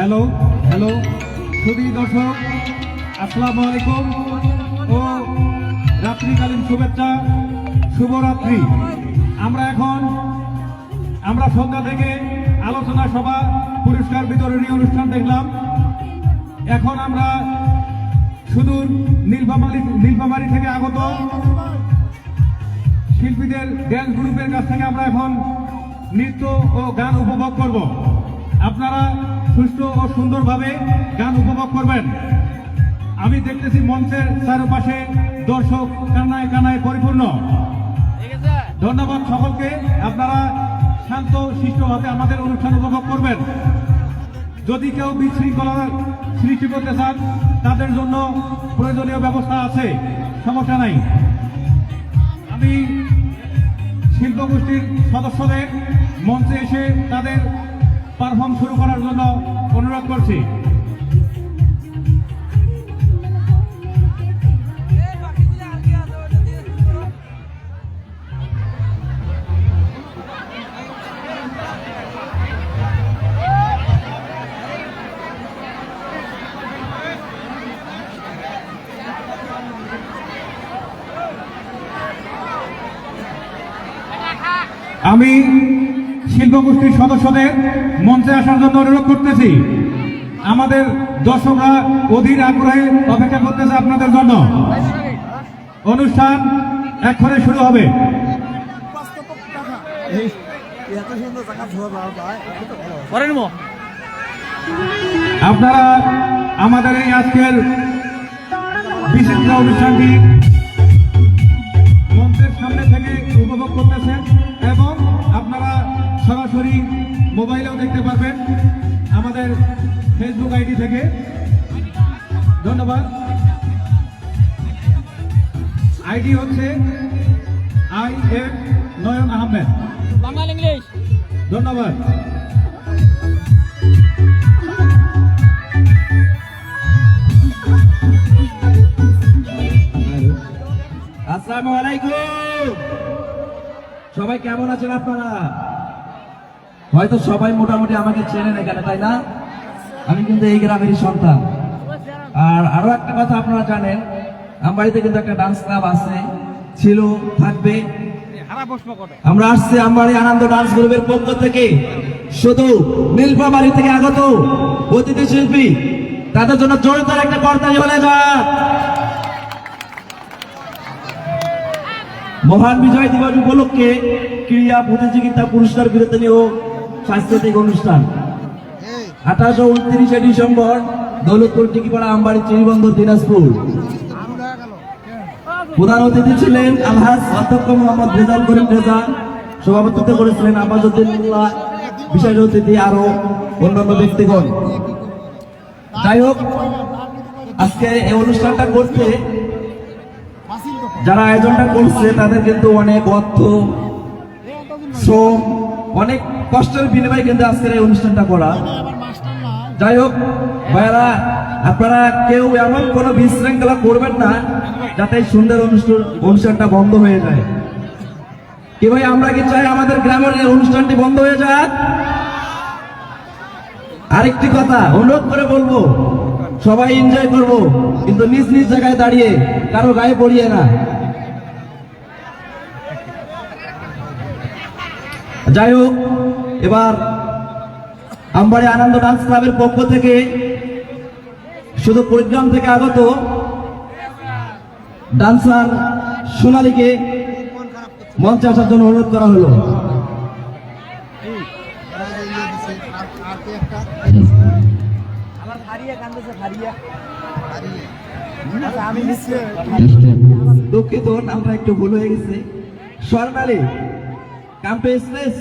Hello hello সুধী দর্শক, আসসালামু আলাইকুম ও রাত্রিকালীন শুভেচ্ছা, শুভরাত্রি। আমরা সন্ধ্যা থেকে আলোচনা সভা, পুরস্কার বিতরণী অনুষ্ঠান দেখলাম। এখন আমরা সুদূর নীলফামারী থেকে আগত শিল্পীদের ড্যান্স গ্রুপের কাছ থেকে আমরা এখন নৃত্য ও গান উপভোগ করব। আপনারা সুষ্ঠু ও সুন্দরভাবে গান উপভোগ করবেন। আমি দেখতেছি মঞ্চের চারপাশে দর্শক কানায় কানায় পরিপূর্ণ। ধন্যবাদ সকলকে। আপনারা শান্ত শিষ্টভাবে আমাদের অনুষ্ঠান উপভোগ করবেন। যদি কেউ বিশৃঙ্খলার সৃষ্টি করতে চান, তাদের জন্য প্রয়োজনীয় ব্যবস্থা আছে, সমস্যা নাই। আমি শিল্পগোষ্ঠীর সদস্যদের মঞ্চে এসে তাদের পারফর্ম শুরু করার জন্য অনুরোধ করছি। আমি শিল্পগোষ্ঠীর সদস্যদের মঞ্চে আসার জন্য অনুরোধ করতেছি। আমাদের দর্শকরা অধীর আগ্রহে অপেক্ষা করতেছে আপনাদের জন্য। অনুষ্ঠান এক্ষণে শুরু হবে। আপনারা আমাদের এই আজকের বিচিত্র অনুষ্ঠানটি মঞ্চের সামনে থেকে উপভোগ করতেছেন এবং আপনারা সরাসরি মোবাইলেও দেখতে পারবেন আমাদের ফেসবুক আইডি থেকে। ধন্যবাদ। আইডি হচ্ছে IF Nayan Ahmed. Bangla English. ধন্যবাদ। আসসালামু আলাইকুম। সবাই কেমন আছেন আপনারা? হয়তো সবাই মোটামুটি আমাকে চেনেন এখানে, তাই না? আমি কিন্তু এই গ্রামেরই সন্তান। আর আরো একটা কথা আপনারা জানেন, আমবাড়িতে কিন্তু একটা ডান্স ক্লাব আছে, ছিল, থাকবে। আমরা আসছি আমবাড়ি আনন্দ ডান্স গ্রুপের পক্ষ থেকে শুধু নীলফামারী থেকে আগত অতিথি শিল্পী, তাদের জন্য জোরদার একটা করতালি বলে যাক। মহান বিজয় দিবস উপলক্ষে ক্রীড়া প্রতিযোগিতা, পুরস্কার বিতরণী ও সাংস্কৃতিক অনুষ্ঠান 28 ও 29 ডিসেম্বর দৌলতপুর টিকিপাড়া, আমবাড়ি, চিরিবন্দর, দিনাজপুর। প্রধান অতিথি ছিলেন আলহাজ অধ্যক্ষ মোহাম্মদ রেজাউল করিম রেজা, সভাপতিত্ব করেছিলেন আব্বাসউদ্দিন মোল্লা, বিশেষ অতিথি আরো অন্যান্য ব্যক্তিগণ। যাই হোক, আজকে এই অনুষ্ঠানটা করতে যারা আয়োজনটা করছে তাদের কিন্তু অনেক অর্থ, শ্রম, অনেক কষ্টের বিনিময়ে কিন্তু আজকের এই অনুষ্ঠানটা করা। যাই হোক ভাইয়ারা, আপনারা কেউ এমন কোনো বিশৃঙ্খলা করবেন না যাতে এই সুন্দর অনুষ্ঠানটা বন্ধ হয়ে যায়। কি ভাই, আমরা কি চাই আমাদের গ্রামের এই অনুষ্ঠানটি বন্ধ হয়ে যাক? আরেকটি কথা অনুরোধ করে বলবো, সবাই এনজয় করব, কিন্তু নিজ নিজ জায়গায় দাঁড়িয়ে কারো গায়ে পড়িয়ে না। যাই হোক, এবার আমবাড়ি আনন্দ ডান্স ক্লাবের পক্ষ থেকে শুধু কুড়িগ্রাম থেকে আগত ডান্সার সোনালীকে মঞ্চে আসার জন্য অনুরোধ করা হলো। দুঃখিত, আমরা একটু ভুল হয়ে গেছে। স্বর্ণালী, কাম টু স্পেস।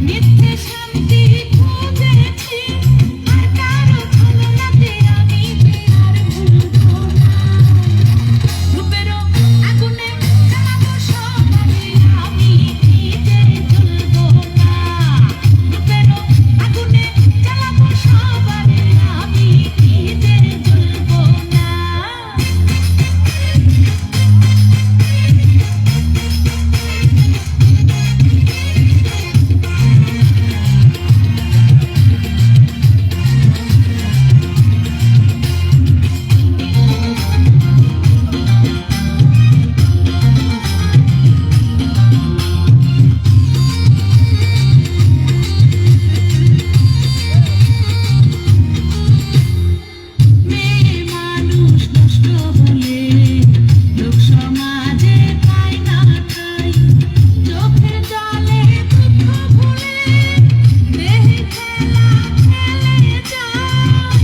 মিথ্যে শান্তি খুঁজেছি আর কারো ছলনাতে আমি যে আর ভুলবো না রূপেরও আগুনে জ্বালাবো সবারে আমি নিজে জ্বলবো না রূপেরও আগুনে জ্বালাবো সবারে আমি নিজে জ্বলবো না মেয়ে মানুষ নষ্ট হলে লোক সমাজে পায় না ঠাঁই চোখের জলে দুঃখ ভুলে দেহে খেলা খেলে যায়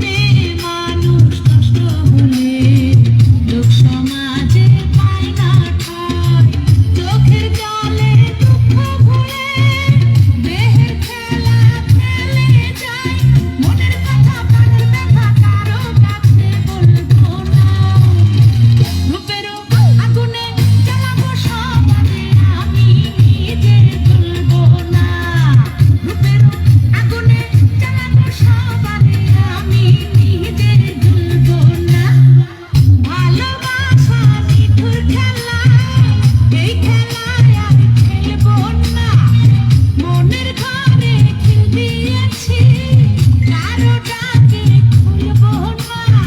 মেয়ে মানুষ নষ্ট হলে লোক সমাজে পায় না ঠাঁই চোখের জলে দুঃখ ভুলে দেহের খেলা খেলে যায় মনের কথা প্রাণের ব্যথা কারো কাছে বলবো না রূপেরও আগুনে জ্বালাবো সবারে আমি নিজে জ্বলবো না রূপেরও আগুনে জ্বালাবো সবারে আমি নিজে জ্বলবো না ভালোবাসা নিঠুর খেলা এই খেলায় আর খেলবো না মনের ঘরে খিল দিয়েছি কারো ডাকে খুলবো না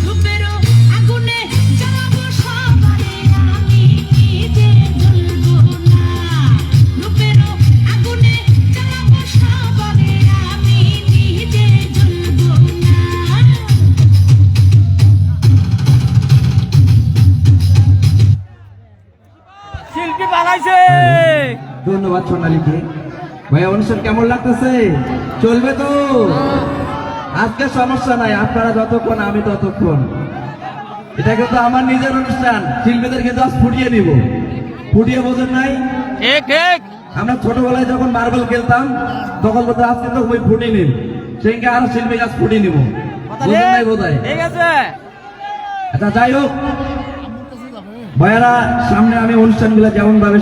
রূপেরও আগুনে জ্বালাবো সবারে আমি নিজে জ্বলবো না রূপেরও আগুনে জ্বালাবো সবারে আমি নিজে জ্বলবো না শিল্পী পালাইছে। ধন্যবাদ সোনালীকে। ভাইয়া অনুষ্ঠান কেমন লাগতেছে? চলবে তো? আজকে সমস্যা নাই, আপনারা যতক্ষণ আমি ততক্ষণ। এটা কিন্তু আমার নিজের অনুষ্ঠান, শিল্পীদের কিন্তু আজ ফুটিয়ে নিব। ফুটিয়ে বোঝেন নাই? ঠিক ঠিক আমরা ছোটবেলায় যখন মার্বেল খেলতাম তখন বলতে আজ কিন্তু ওই ফুটিয়ে নিব, সেদিনকে আরো শিল্পী গাছ ফুটিয়ে নিব। বোঝেন নাই বোধহয়? ঠিক আছে। আচ্ছা যাই হোক ভাইয়ারা, সামনে আমি অনুষ্ঠানগুলো যেমন ভাবে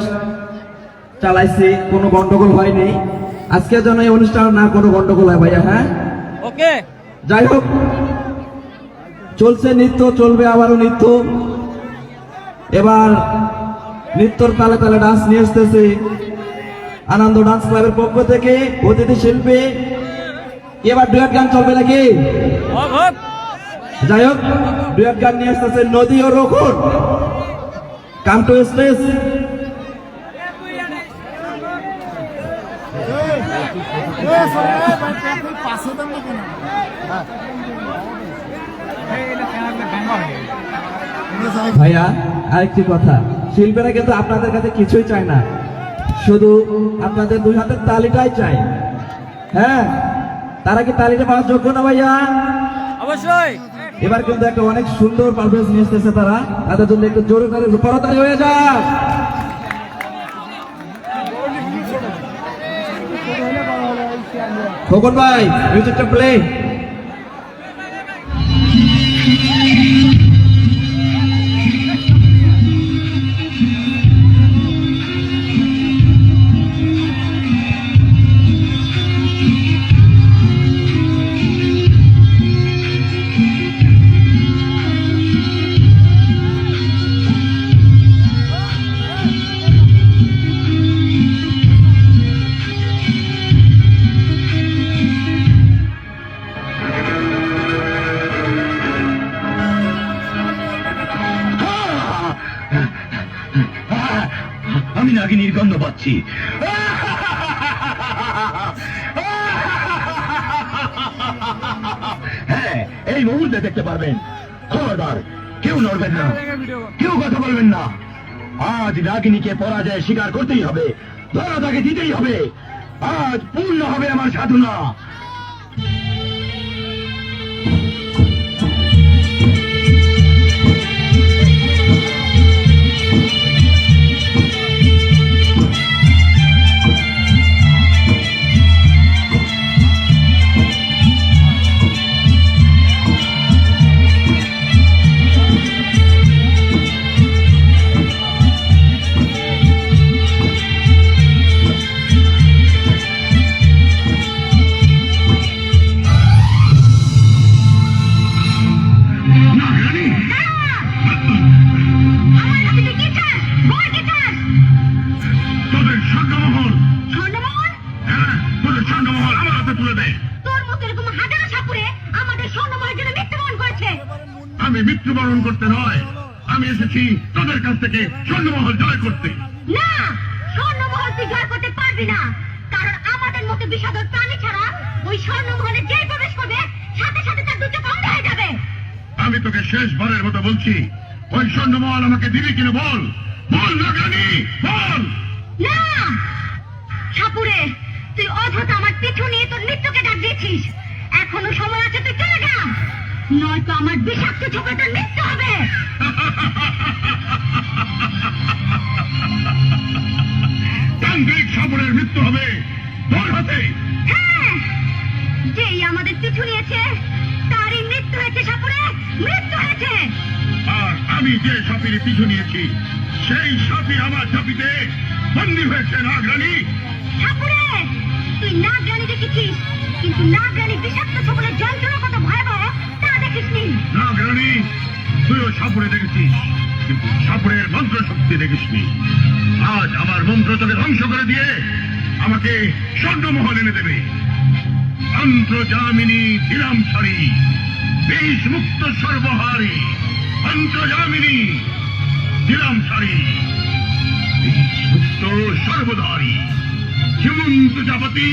চালাইছি কোনো গন্ডগোল হয়নি, আজকে যেন এই অনুষ্ঠান না কোনো গন্ডগোল হয় ভাইয়া। হ্যাঁ ওকে যাই হোক, চলছে নৃত্য, চলবে আবারও নৃত্য। এবার নৃত্যর তালে তালে ডান্স নিয়ে আসতেছে আনন্দ ডান্স ক্লাবের পক্ষ থেকে অতিথি শিল্পী। এবার ডুয়েট গান চলবে নাকি? হোক হোক যাই হোক, ডুয়েট গান নিয়ে আসতেছে নদী ও রক্ষণ। Come to stage. ভাইয়া আরেকটি কথা, শিল্পীরা কিন্তু আপনাদের কাছে কিছুই চায় না, শুধু আপনাদের দুই হাতের তালিটাই চাই। হ্যাঁ, তারা কি তালিটা পাওয়ার যোগ্য না ভাইয়া? অবশ্যই। এবার কিন্তু একটা অনেক সুন্দর পারফরমেন্স নিয়ে এসেছে তারা, তাদের জন্য একটু জোরে করে করতালি হয়ে যাক। খোকন ভাই, মিউজিকটা প্লে। আমি নাগিনীর গন্ধ পাচ্ছি। হ্যাঁ, এই মুহূর্তে দেখতে পারবেন। খবরদার কেউ নড়বেন না, কেউ কথা বলবেন না। আজ নাগিনীকে পরাজয় স্বীকার করতেই হবে, ধরা তাকে দিতেই হবে। আজ পূর্ণ হবে আমার সাধনা। স্বর্ণমহল, স্বর্ণমহল? হ্যাঁ তোদের স্বর্ণমহল আমার হাতে তুলে দে। তোর মতো এরকম হাজারো সাপুরে আমাদের স্বর্ণমহলের জন্য মৃত্যুবরণ করেছে। আমি মৃত্যুবরণ করতে নয়, আমি এসেছি তোদের কাছ থেকে স্বর্ণমহল জয় করতে। না, স্বর্ণমহল তুই জয় করতে পারবি না, কারণ আমাদের মতো বিষাদর প্রাণী ছাড়া ওই স্বর্ণমহলে যে প্রবেশ করবে সাথে সাথে তার দুটো বন্ধ হয়ে যাবে। আমি তোকে শেষবারের মতো বলছি, ওই স্বর্ণমহল আমাকে দিবি কিনা বল, বল নাগরানী বল। না সাপুরে, তুই অযথা আমার পিছু নিয়ে তোর মৃত্যুকে ডাক দিয়েছিস। এখনো সময় আছে, তুই চলে যা, নয়তো আমার বিষাক্ত চোখে তোর মৃত্যু হবে। তান্ত্রিক সাপুরের মৃত্যু হবে তোর হাতে। হ্যাঁ, যেই আমাদের পিছু নিয়েছে তারই মৃত্যু হয়েছে সাপুরে, মৃত্যু হয়েছে। আর আমি যে সাপের পিছু নিয়েছি সেই সাপই আমার ঝাঁপিতে বন্দী হয়েছে নাগরানী। সাপুরে, তুই নাগরানী দেখেছিস, কিন্তু নাগরানী বিষাক্ত সকলের যন্ত্রণা কত ভয়াবহ তা দেখিসনি। নাগরানী, তুইও সাপুরে দেখেছিস, কিন্তু সাপুরের মন্ত্র শক্তি দেখিসনি। আজ আমার মন্ত্র তোকে ধ্বংস করে দিয়ে আমাকে স্বর্ণমহল এনে দেবে। অন্তর্জামিনী দিলাম ছাড়ি, বিষ মুক্ত সর্বহারী। অন্তর্জামিনী দিলাম ছাড়ি, বিষ মুক্ত সর্বধারী। হিমন্ত জাপতি।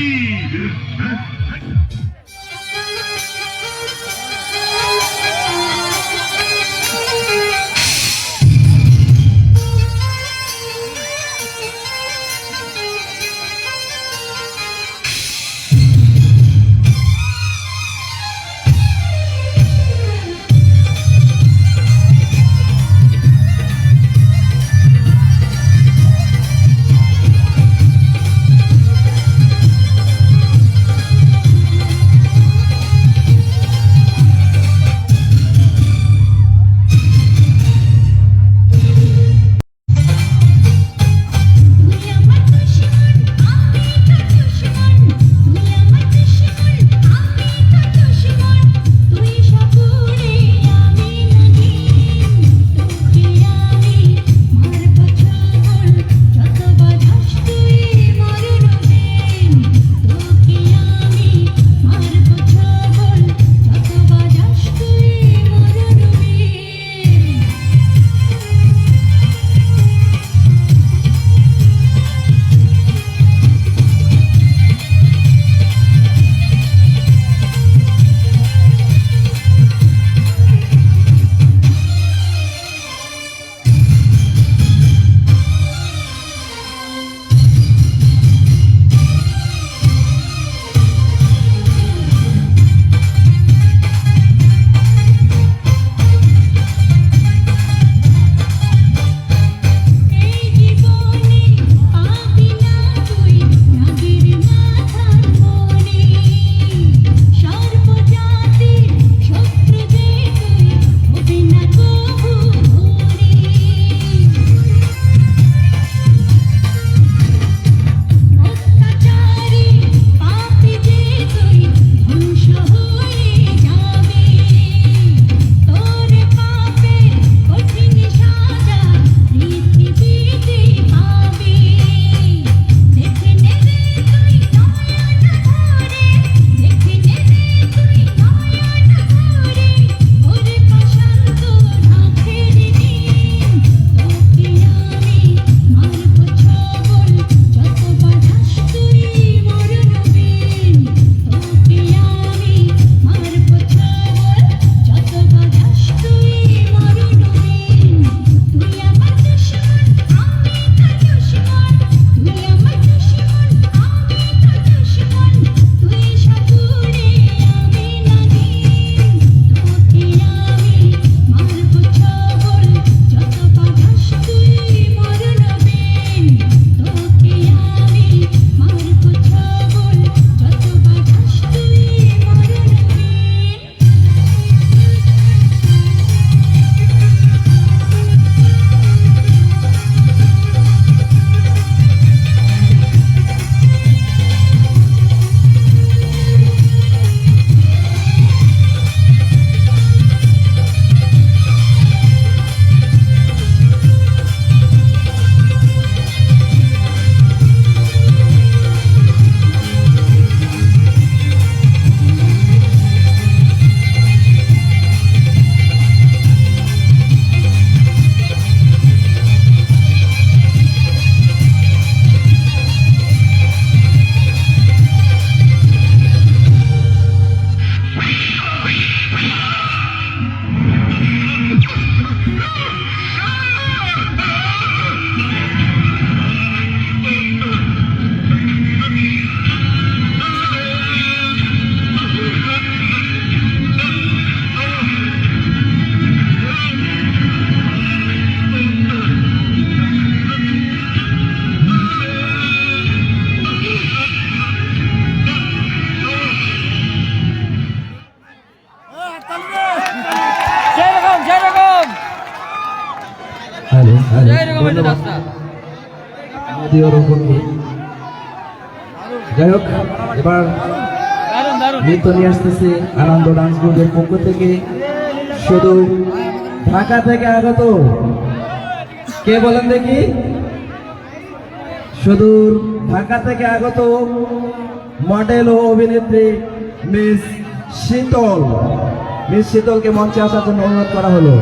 আত্মীয় রোপণকে। যাই হোক, এবার দারুন দারুন নৃত্য নিয়ে আসতেছে আনন্দ ডান্স গ্রুপের পক্ষ থেকে। শুধু ঢাকা থেকে আগত, কে বলেন দেখি? সুদূর ঢাকা থেকে আগত মডেল ও অভিনেত্রী মিস শীতল। মিস শীতলকে মঞ্চে আসার জন্য অনুরোধ করা হলো।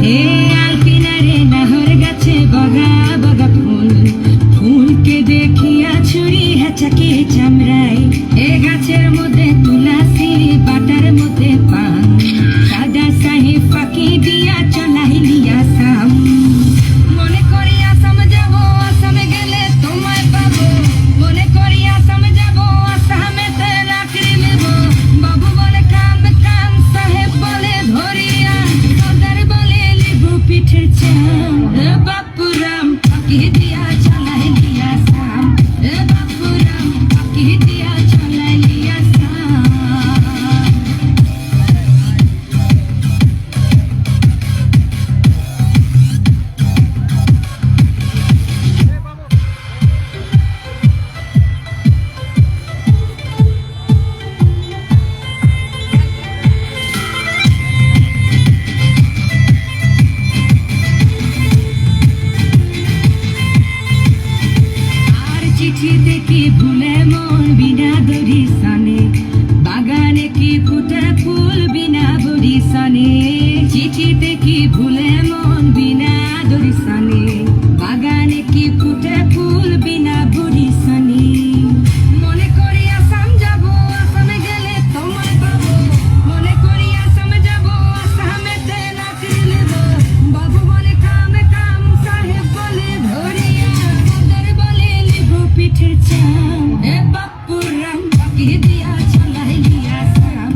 হে আলপিনারে নাহর গাছে বগা বগা ফুল, ফুলকে দেখিয়া ছুরি হেঁচাকে চামড়াই। এ গাছের মধ্যে তুলাসি, বাটার মধ্যে পান, সাদা সাহে ফাঁকি দিয়া চলাইলি আসাম। মনে করি আসাম যাব, আসামে গেলে তোমায় পাবো। মনে করি আসাম যাব, আসামেতে লাকড়ি নেব। বাবু বলে কাম কাম, সাহেব বলে ধরিয়া, সর্দার বলে লেবু পিঠের চাম। বাপুরাম ফাঁকি দিয়া চলাইলি আসাম। বাপুরাম ফাঁকি দিয়া চলাইলি আসাম। আর চিঠিতে কি ভুলে মন বিনা দড়ি সনে, বাগানে কি ফুটে ফুল বিনা বড়ি সনে। চিঠিতে কি ভুলে মন বিনা দড়ি সনে, বাগানে কি ফুটে ফুল বিনা বড়ি সনে। মনে করি আসাম যাব, আসামে গেলে তোমায় পাবো। মনে করি আসাম যাব, আসামেতে লাকড়ি নেব। বাবু বলে কাম কাম, সাহেব বলে ধরিয়া, সর্দার বলে লেবু পিঠের চাম। এ বাপুরাম ফাঁকি দিয়া চলাইলি আসাম।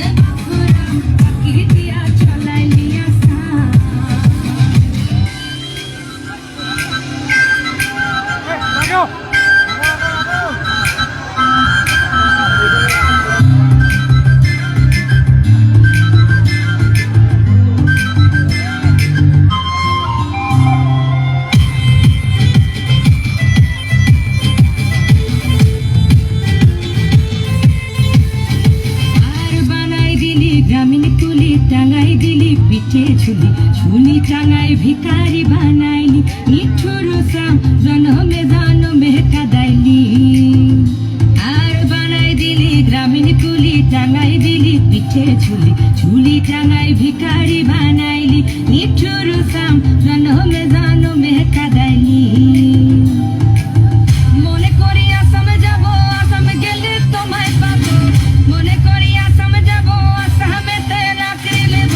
এ বাপুরাম ফাঁকি দিয়া চলাইলি আসাম। আর বানাই দিলি গ্রামীণ কুলি, টাঙাই দিলি পিঠে ঝুলি, ঝুলি টাঙাই ভিখারি বানাইলি। নিঠুর সাম জনমে জনমে কাদাইলি। আর বানাই দিলি গ্রামীণ কুলি, টাঙাই দিলি পিঠে ঝুলি, ঝুলি টাঙাই ভিখারি বানাইলি। নিঠুর সাম জনমে জনমে কাদাইলি। মনে করি আসামে যাব, আসামে গেলে তোমায় পাবো। মনে করি আসাম যাব, আসামেতে লাকড়ি নেব।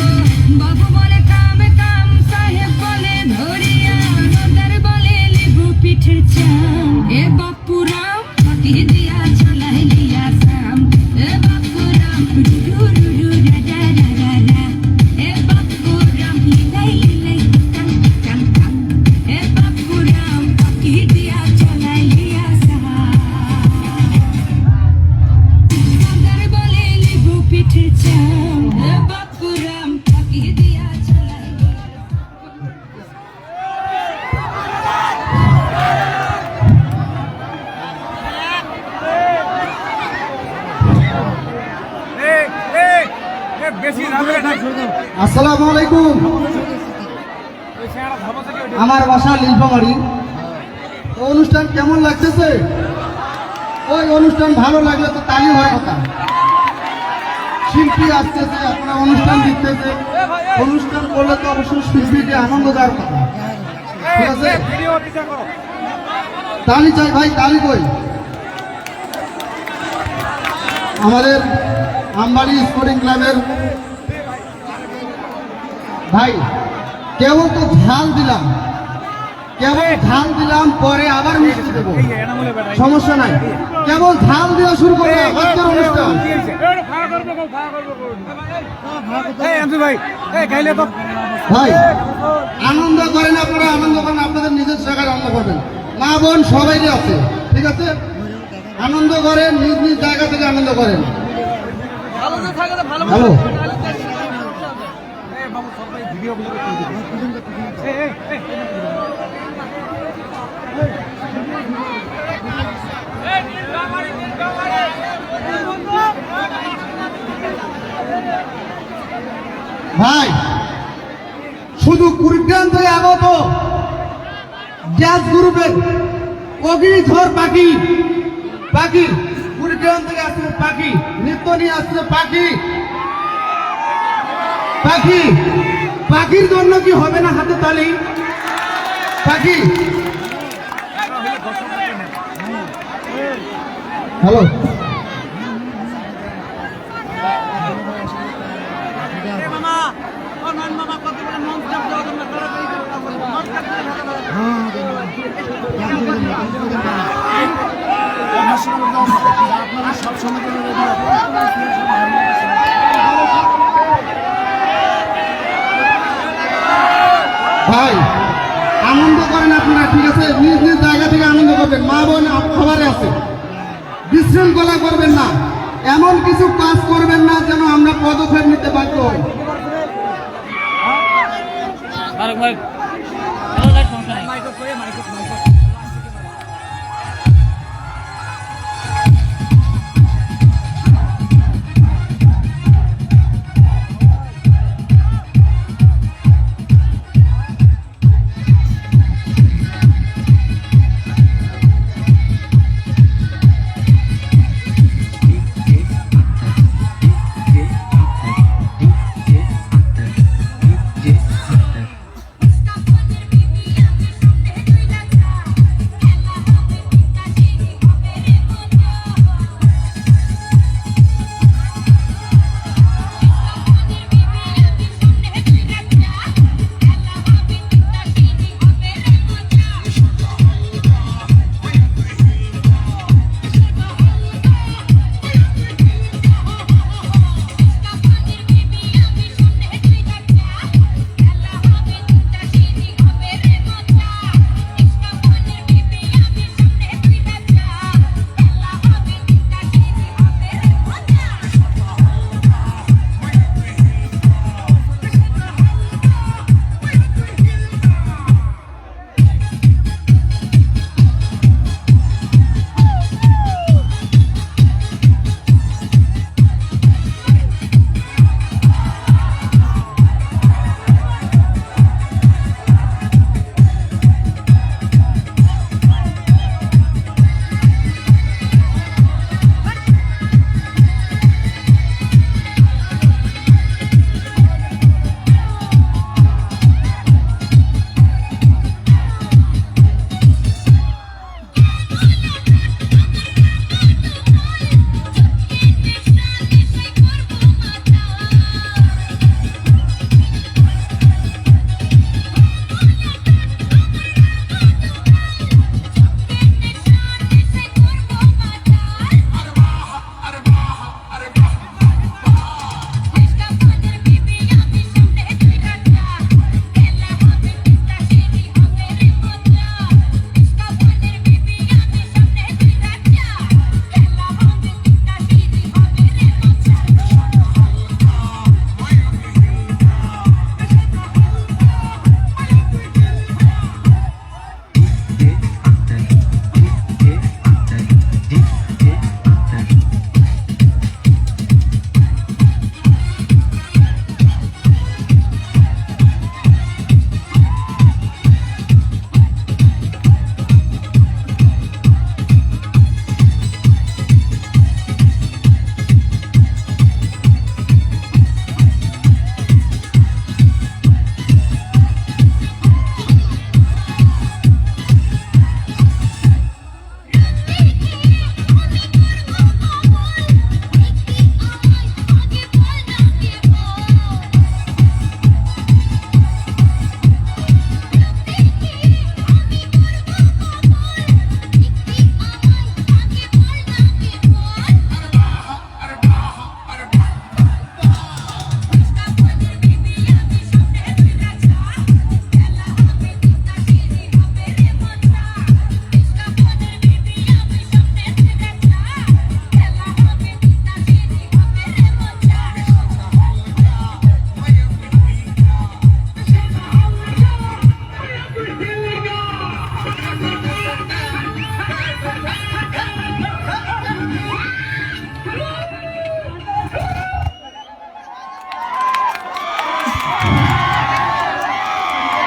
বাবু বলে কাম কাম, সাহেব বলে ধরিয়া, সর্দার বলে লেবু পিঠের চাম। এ বাপুরাম ফাঁকি দিয়া চলাইলি আসাম। এ বাপুরাম রুরু রুরু রাজা রাজা রা। এ বাপুরাম লিলাই লিলাই কাম কাম কাম। এ বাপুরাম ফাঁকি দিয়া চলাইলি আসাম। সর্দার বলে লেবু পিঠের চাম। এ বাপুরাম ফাঁকি দিয়া চলাইলি। আসসালামু আলাইকুম। আমার বাসা নীলফামারী। তো অনুষ্ঠান কেমন লাগতেছে? ওই অনুষ্ঠান ভালো লাগলে তো তালি হওয়ার কথা। শিল্পী আসতেছে, আপনারা অনুষ্ঠান দিতেছে, অনুষ্ঠান করলে তো অবশ্যই শিল্পীকে আনন্দ দেওয়ার কথা, ঠিক আছে? তালি চাই ভাই, তালি কই? আমাদের আমবাড়ি স্পোর্টিং ক্লাবের ভাই, কেবল তো ঝাল দিলাম, কেবল ঝাল দিলাম, পরে আবার মিষ্টি দেবো, সমস্যা নাই। কেবল ঝাল দেওয়া শুরু করবে আজকের অনুষ্ঠান। ভাই আনন্দ করেন আপনারা, আনন্দ করেন, আপনাদের নিজের জায়গায় আনন্দ করবেন, মা বোন সবাই আছে, ঠিক আছে? আনন্দ করেন, নিজ নিজ জায়গা থেকে আনন্দ করেন। হ্যালো, ভাই শুধু কুড়িগ্রাম থেকে আগত গ্যাস গ্রুপের অগ্নিঝড় পাখি, পাখি কুড়িগ্রাম থেকে আসছে, পাখি নৃত্য নিয়ে আসছে, পাখি, পাখি, পাখির জন্য কি হবে না হাতে তালি? পাখি, হ্যালো, ভাই আনন্দ করেন আপনারা, ঠিক আছে? নিজ নিজ জায়গা থেকে আনন্দ করবেন, মা বোন খাবারে আছে, বিশৃঙ্খলা করবেন না, এমন কিছু কাজ করবেন না যেন আমরা পদক্ষেপ নিতে বাধ্য হই।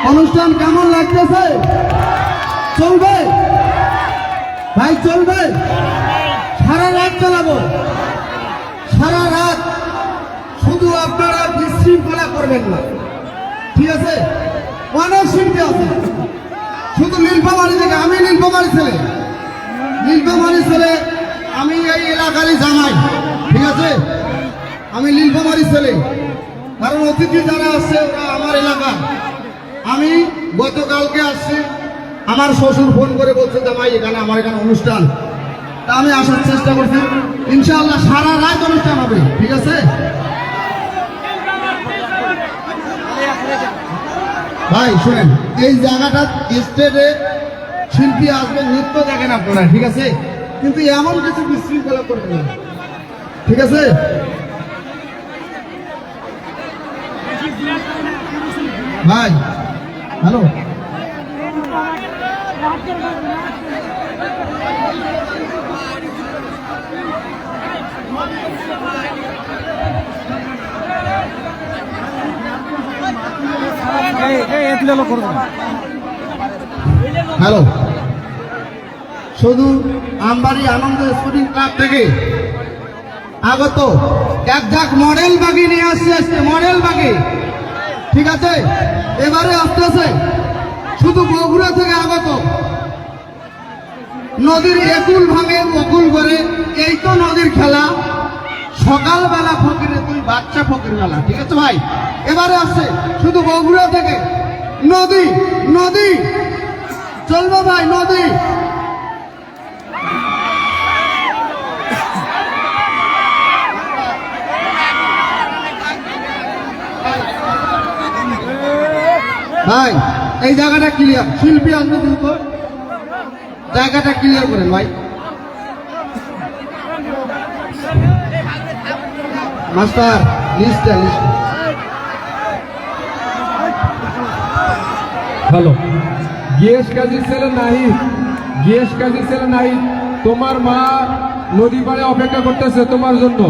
অনুষ্ঠান কেমন লাগতেছে? চলবে ভাই, চলবে? সারা রাত চালাবো, সারা রাত। শুধু আপনারা বিশৃঙ্খলা করবেন না, ঠিক আছে? অনেক শিল্পী আছে, শুধু নীলফামারী থেকে। আমি নীলফামারী ছেলে, নীলফামারী ছেলে, আমি এই এলাকারই জামাই, ঠিক আছে? আমি নীলফামারী ছেলে, কারণ অতিথি যারা আসছে ওরা আমার এলাকা। আমি গতকালকে আসছি, আমার শ্বশুর ফোন করে বলছে জামাই এখানে আমার এখানে অনুষ্ঠান, তা আমি আসার চেষ্টা করছি। ইনশাআল্লাহ সারা রাত অনুষ্ঠান হবে, ঠিক আছে? ভাই শুনেন, এই জায়গাটা স্টেজে শিল্পী আসবে, নৃত্য দেখেন আপনারা, ঠিক আছে? কিন্তু এমন কিছু বিশৃঙ্খলা করবেন না, ঠিক আছে? ভাই হ্যালো, হ্যালো, শুধু আমবাড়ি আনন্দ স্পোর্টিং ক্লাব থেকে আগত এক ঝাঁক মডেল বাগি নিয়ে আসছে, মডেল বাগি, ঠিক আছে? এবারে আসতেছে শুধু বগুড়া থেকে আগত। নদীর একুল ভাঙে বকুল করে, এই তো নদীর খেলা। সকালবেলা ফকিরে তুই বাচ্চা ফকির বেলা, ঠিক আছে ভাই? এবারে আসছে শুধু বগুড়া থেকে নদী, নদী চলবে ভাই, নদী। ভাই এই জায়গাটা ক্লিয়ার, শিল্পী আসবে দ্রুত, জায়গাটা ক্লিয়ার করেন ভাই। মাস্টার লিস্টটা লিস্ট। হ্যালো, গিয়েশ কাজী ছেলে নাহিদ, গিয়েশ কাজী ছেলে নাহিদ, তোমার মা নদী পাড়ে অপেক্ষা করতেছে তোমার জন্য।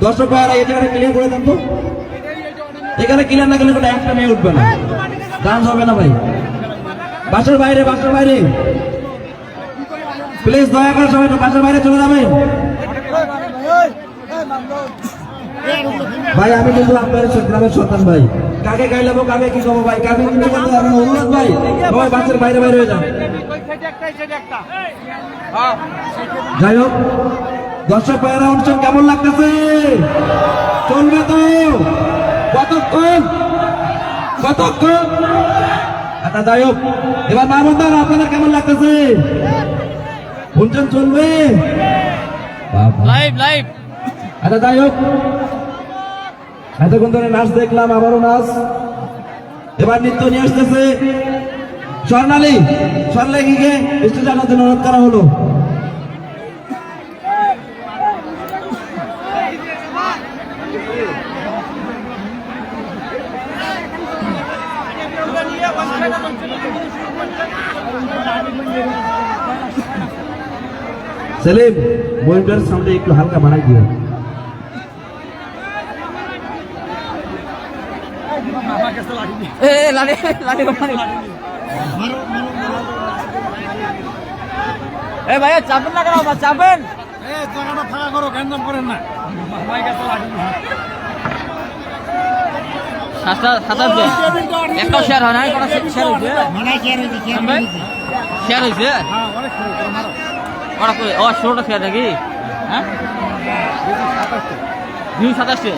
দর্শক ভাইরা এই জায়গাটা ক্লিয়ার করে দেন তো। এখানে ক্লিয়ার না করলে কোনো একটা মেয়ে উঠবে না, ডান্স হবে না ভাই। বাসার বাইরে, বাসার বাইরে প্লিজ দয়া করে সবাই একটু বাসার বাইরে চলে যাবেন। ভাই আমি কিন্তু আপনার গ্রামের সন্তান ভাই, কাকে গাইলাবো কাকে কি করবো ভাই, কাকে কিন্তু অনুরোধ ভাই সবাই বাসার বাইরে বাইরে হয়ে যান। যাই হোক দর্শক ভাইয়েরা অনুষ্ঠান কেমন লাগতেছে? চলবে তো? কতক্ষণ কতক্ষণ? আচ্ছা যাই হোক, এবার মা বোনরা আপনাদের কেমন লাগতেছে? অনুষ্ঠান চলবে? Live live. আচ্ছা যাই হোক, এতক্ষণ ধরে নাচ দেখলাম, আবারও নাচ। এবার নৃত্য নিয়ে আসতেছে স্বর্ণালী। স্বর্ণালীকে স্টেজে আনার জন্য অনুরোধ করা হলো। সেলিম মনিটর সাউন্ডে একটু হালকা বাড়াই দিও। এ লালি লালি লালি। এ ভাইয়া চাপেন না কেন? চাপেন। একটা শেয়ার হয় না, কটা শেয়ার হয়েছে? শেয়ার হয়েছে ও 16টা শেয়ার নাকি? হ্যাঁ view 27টে।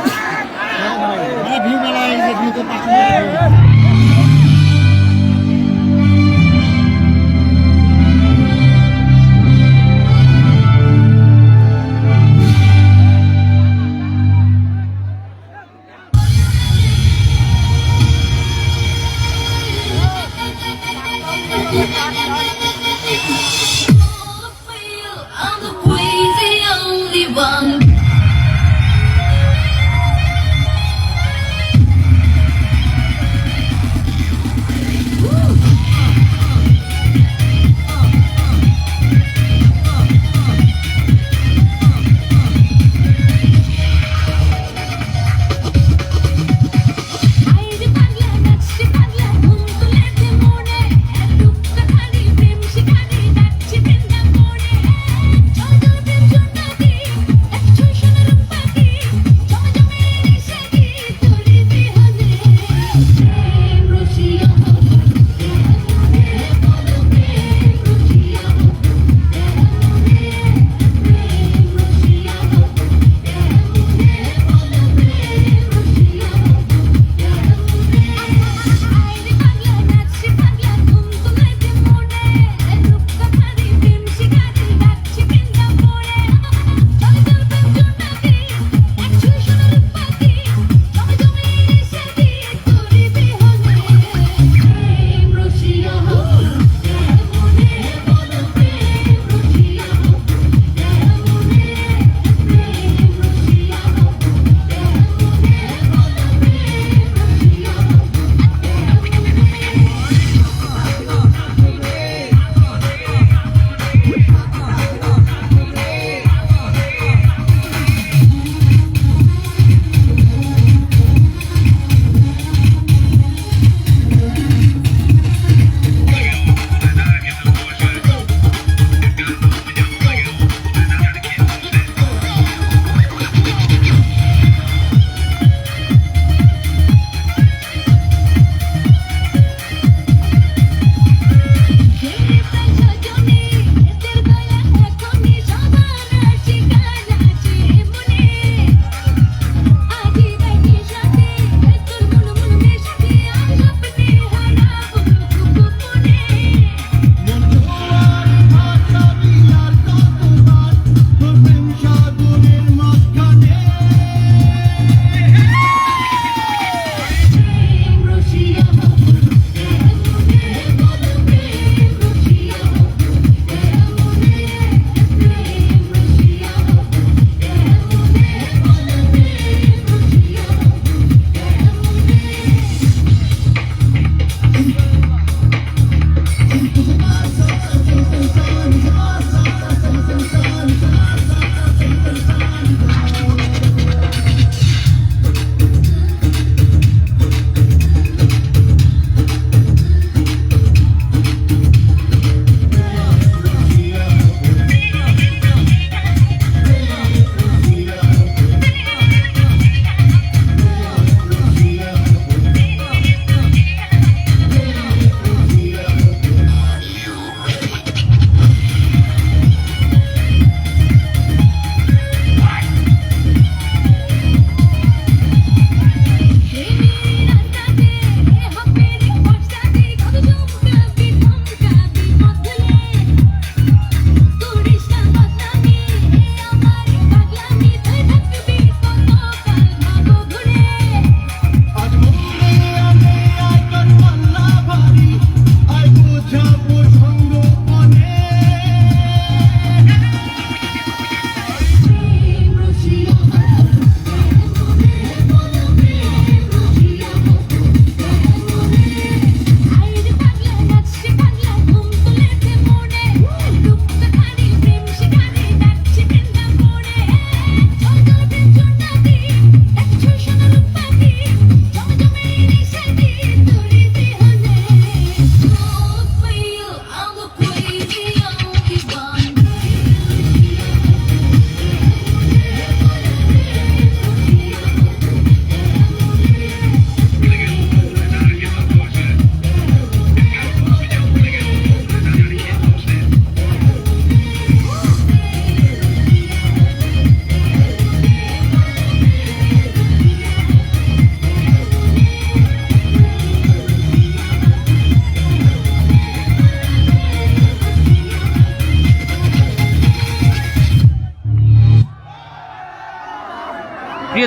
I'm the crazy only one.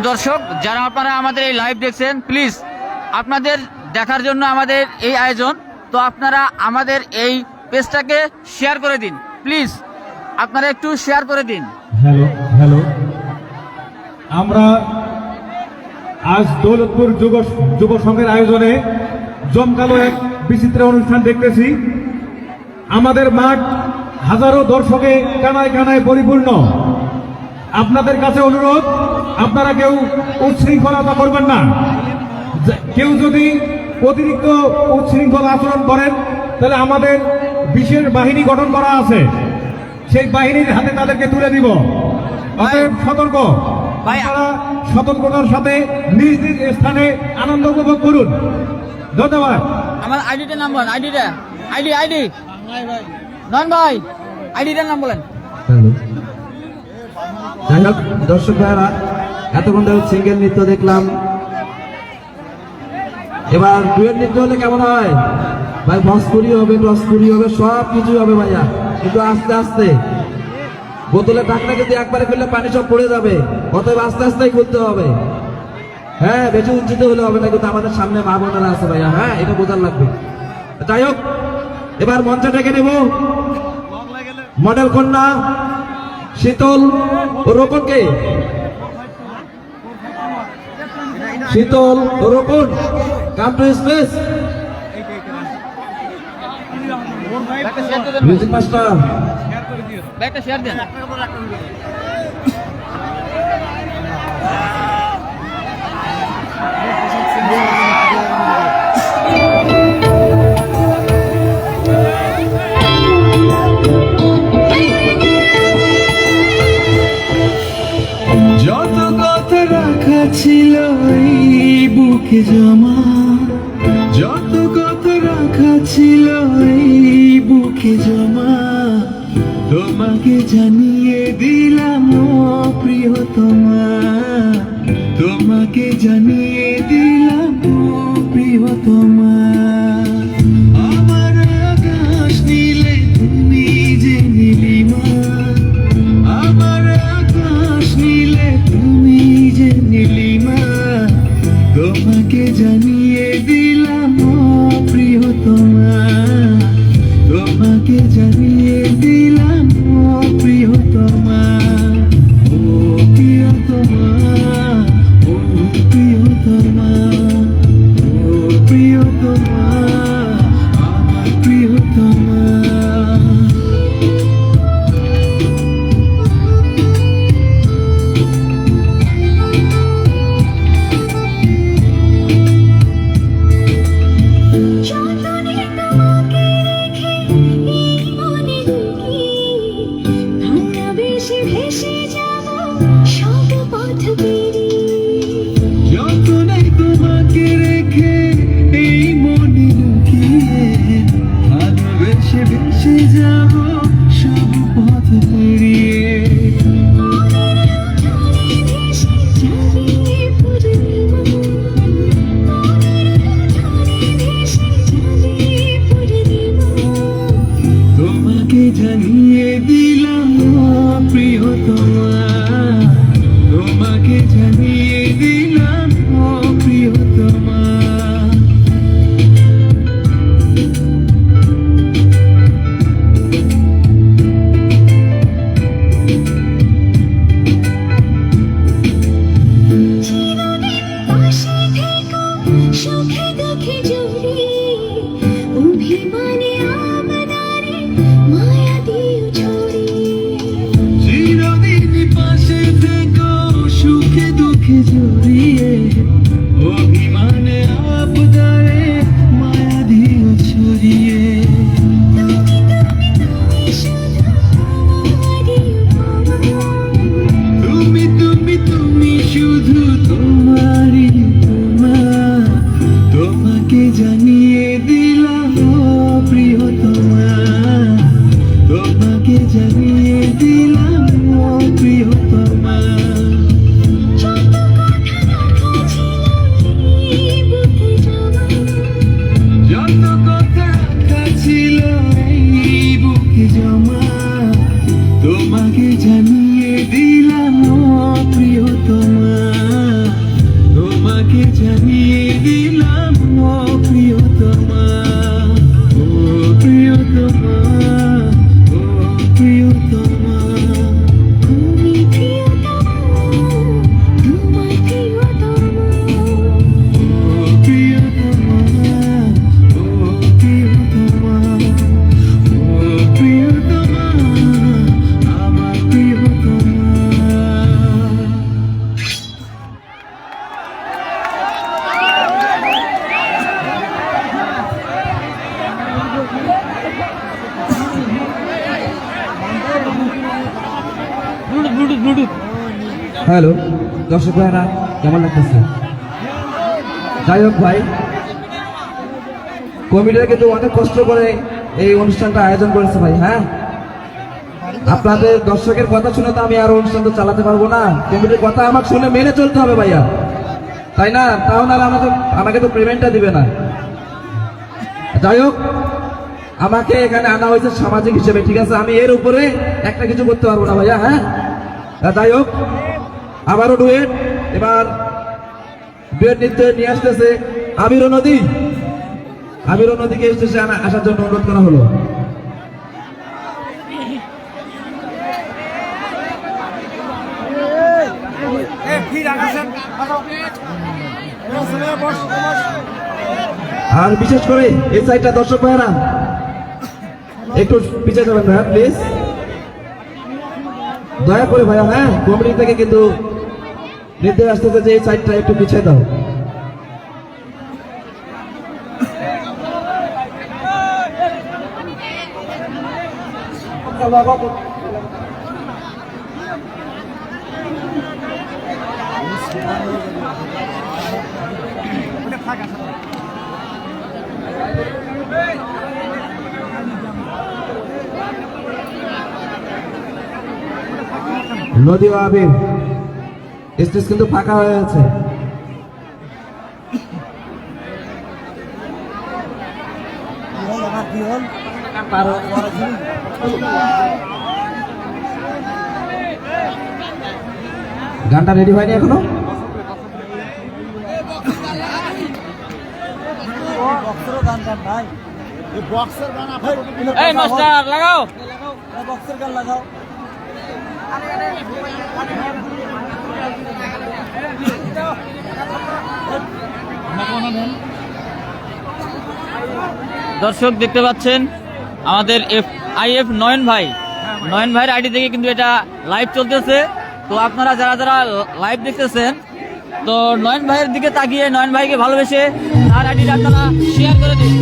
প্রিয় দর্শক, যারা আপনারা আমাদের এই লাইভ দেখছেন, প্লিজ আপনাদের দেখার জন্য আমাদের এই আয়োজন, তো আপনারা আমাদের এই পেজটাকে শেয়ার করে দিন, প্লিজ আপনারা একটু শেয়ার করে দিন। হ্যালো হ্যালো, আমরা আজ দৌলতপুর যুব সংঘের আয়োজনে জমকালো এক বিচিত্র অনুষ্ঠান দেখতেছি। আমাদের মাঠ হাজারো দর্শকে কানায় কানায় পরিপূর্ণ। আপনাদের কাছে অনুরোধ, আপনারা কেউ উচ্ছৃঙ্খলতা করবেন না। কেউ যদি অতিরিক্ত উচ্ছৃঙ্খল আচরণ করেন, তাহলে আমাদের বিশেষ বাহিনী গঠন করা আছে, সেই বাহিনীর হাতে তাদেরকে তুলে দিব। অতএব সতর্ক, ভাই, আপনারা সতর্কতার সাথে নিজ নিজ স্থানে আনন্দ উপভোগ করুন। ধন্যবাদ। আমার আইডিটার নাম বলেন, আইডি নন ভাই, আইডিটার নাম বলেন। যাই হোক দর্শক ভাইরা, এতক্ষণ ধরে সিঙ্গেল নৃত্য দেখলাম, এবার ডুয়েট নৃত্য হলে কেমন হয় ভাই? ভস্কুরি হবে, টস্কুরি হবে, সব কিছুই হবে ভাইয়া, কিন্তু আস্তে আস্তে। বোতলের ঢাকনা কিন্তু একবারে খুললে পানি সব পড়ে যাবে, অতএব আস্তে আস্তেই খুলতে হবে। হ্যাঁ, বেশি উচ্চিত হলে হবে না, কিন্তু আমাদের সামনে মা বোনেরা আছে ভাইয়া, হ্যাঁ এটা বোঝার লাগবে। যাই হোক, এবার মঞ্চে ডেকে নেব মডেল কন্যা শীতল ও রোপণকে। শীতল ও রোপণ, come to space. Music master ব্যাগটা শেয়ার দেন। যত কথা রাখা ছিল এই বুকে জমা, যত কথা রাখা ছিল এই বুকে জমা, তোমাকে জানিয়ে দিলাম ও প্রিয়তমা, তোমাকে জানিয়ে দিলাম ও প্রিয়তমা। আমার আকাশ নীলে তুমি যে নীলিমা, আমার আকাশ নীলে তুমি যে নীলিমা, তোমাকে জানিয়ে দিলাম ও প্রিয়তমা, তোমাকে জানিয়ে দিলাম ও প্রিয়তমা, ও প্রিয়তমা, ও প্রিয়তমা, ও প্রিয়তমা, আমার প্রিয়তমা। যতদিন তোমাকে রেখে এই মনে ব্লুটুথ। হ্যালো দর্শক ভাইরা, কেমন লাগতেছে? যাই হোক ভাই, কমিটিরা কিন্তু অনেক কষ্ট করে এই অনুষ্ঠানটা আয়োজন করেছে ভাই। হ্যাঁ, আপনাদের দর্শকের কথা শুনে তো আমি আর অনুষ্ঠান তো চালাতে পারবো না। কমিটির কথা আমাকে শুনে মেনে চলতে হবে ভাইয়া, তাই না? তাও না আমাকে তো পেমেন্টটা দিবে না। যাই হোক, আমাকে এখানে আনা হয়েছে সামাজিক হিসেবে, ঠিক আছে? আমি এর উপরে একটা কিছু করতে পারবো না ভাইয়া। হ্যাঁ, যাই হোক, আবারও ডুয়েট। এবার ডুয়েট নৃত্য নিয়ে আসতেছে আমির নদী। আমির নদীকে স্টেজে আসার জন্য অনুরোধ করা হলো। আর বিশেষ করে এই সাইডটা দর্শক ভাইরা একটু পিছিয়ে যাবেন ভাইয়া, প্লিজ, দয়া করে ভাইয়া। হ্যাঁ, কমিটি থেকে কিন্তু নির্দেশ আসতেছে যে এই সাইডটা একটু পিছিয়ে দাও। নদী ও আবির, স্টেজ কিন্তু ফাঁকা হয়ে আছে। গানটা রেডি হয়নি এখনো? এই মাস্টার লাগাও। দর্শক দেখতে পাচ্ছেন আমাদের IF নয়ন ভাইয়ের আইডি থেকে কিন্তু এটা লাইভ চলতেছে। তো আপনারা যারা যারা লাইভ দেখতেছেন, তো নয়ন ভাইয়ের দিকে তাকিয়ে নয়ন ভাইকে ভালোবেসে তার আইডিটা আপনারা শেয়ার করে দিন।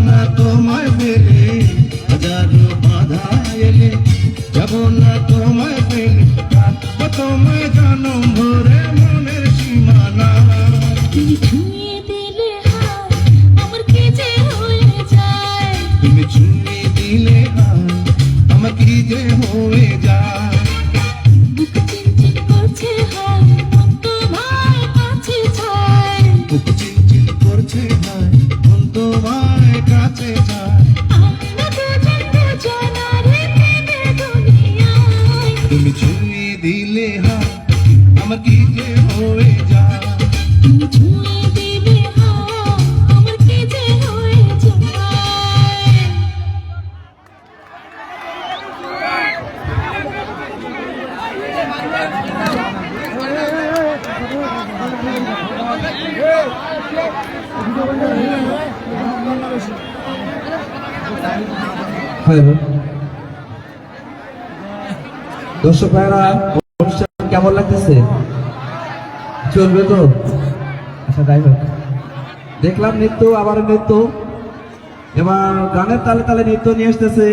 না তোমায় ফেলে হাজারো বাধা এলে যাব না তোমায় ফেলে রাখবো তোমায় জনম ভরে মনের সীমানা তুমি ছুঁয়ে দিলে হাত আমার কি যে হয়ে যায় তুমি ছুঁয়ে দিলে হাত আমার কি যে হয়ে যায় বুক চিনচিন করছে হায় মন তোমার কাছে চায় বুক চিনচিন করছে ভাই মন তোমায় কাছে যায় আমরা দুজন দুজনারে প্রেমের দুনিয়ায় তুমি ছুঁয়ে দিলে হাত আমার কি যে হয়ে যায় তুমি ছুঁয়ে দিলে হাত আমার কি যে হয়ে যায় দর্শক ভাইরা, অনুষ্ঠান কেমন লাগতেছে? চলবে তো? আচ্ছা, যাই হোক, দেখলাম নৃত্য, আবার নৃত্য। এবার গানের তালে তালে নৃত্য নিয়ে আসতেছে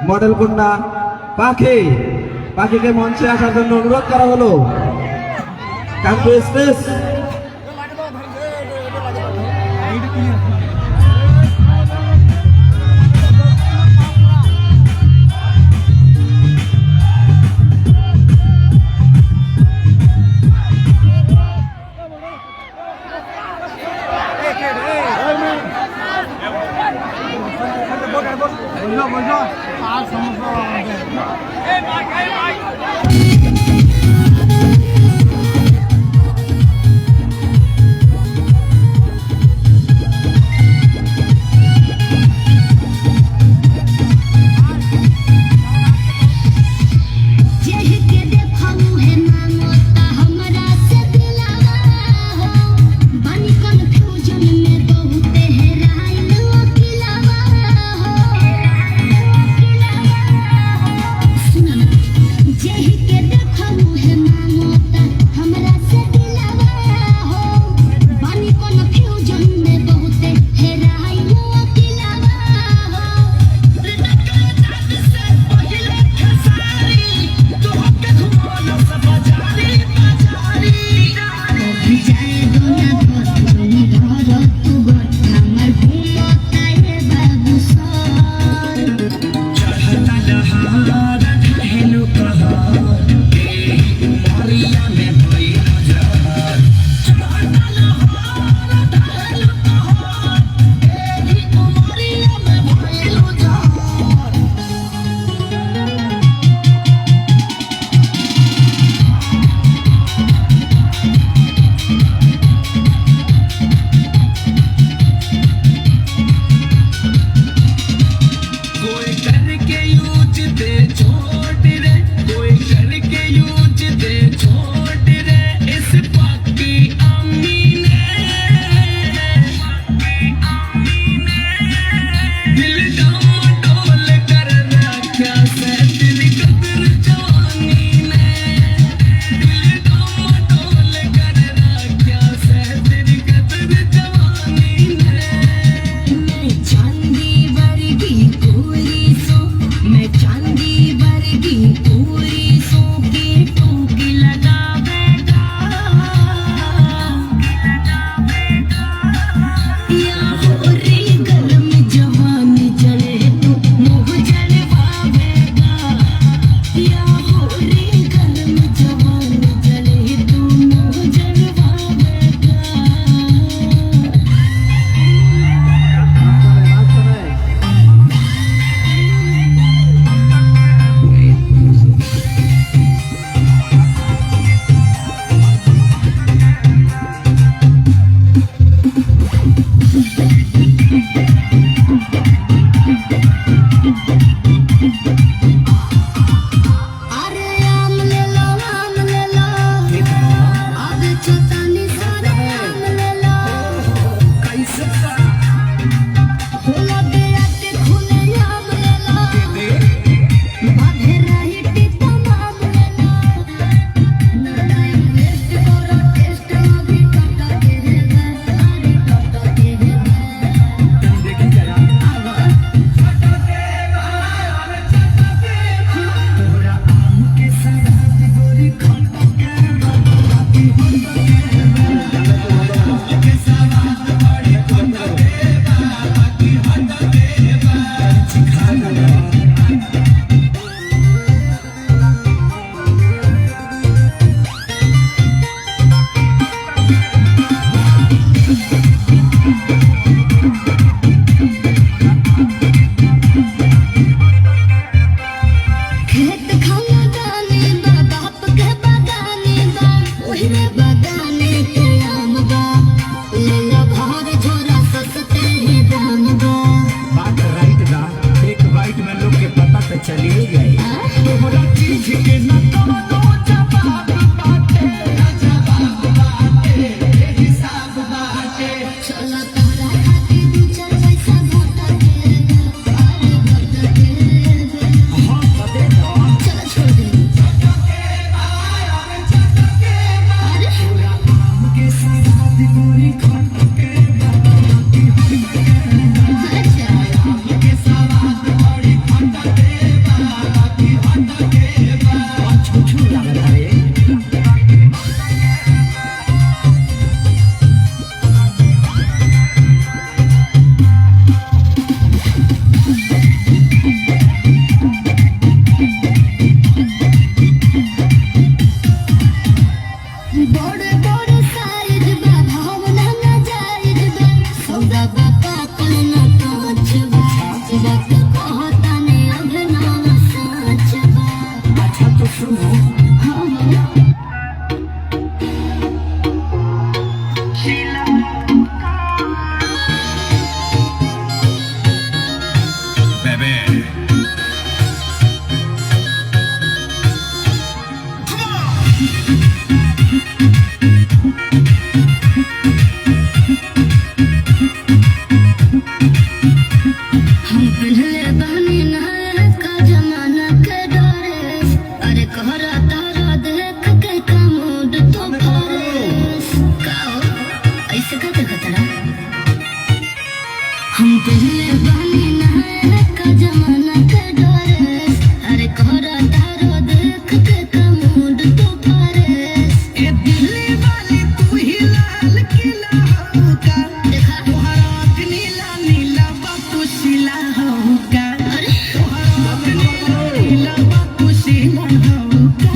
মডেল কন্যা পাখি। পাখিকে মঞ্চে আসার জন্য অনুরোধ করা হলো। Come to stage. के देखो है मांगता हमरा से दिलावा हो बनी कंफ्यूजन में बहुत हैरान अकेलावा हो सुना खानदानी बा बाप के बागानी बा ओहरे बागाने के आम बा ले लो भर झोरा सस्ते ही दाम बा बात राइट बा एक बाइट में लोग के पता तो चलिए गए तोहरा चीज के न तो जवाब बाटे हिसाब बाटे चला तारा खाती दू चार पैसा घटा के अरे घटा के चला छोड़ दे अरे के साथ गोरी खट के अच्छा के साथ बड़ी खट के बाकी हट के छुछू लगता है बड़े बड़े साइज बा भावना ना जायज बा सौदा बा पाकल ना कांच बा वक्त कहता ने अभिनव साच बा अच्छा तो सुनो हम पहले बहनी नहर का जमाना के डरे अरे कहरा तारा देख के कमोड तो फरेस का हो ऐसे का खतरा हम पहले बहनी नहर का जमाना के डरे अरे कहरा तारा देख के कमोड तो फरेस ए दिल्ली वाली तू ही लाल किला होगा देखा तोहरा नीला नीला बापू शिला होगा अरे तोहरा नीला बापू शिला होगा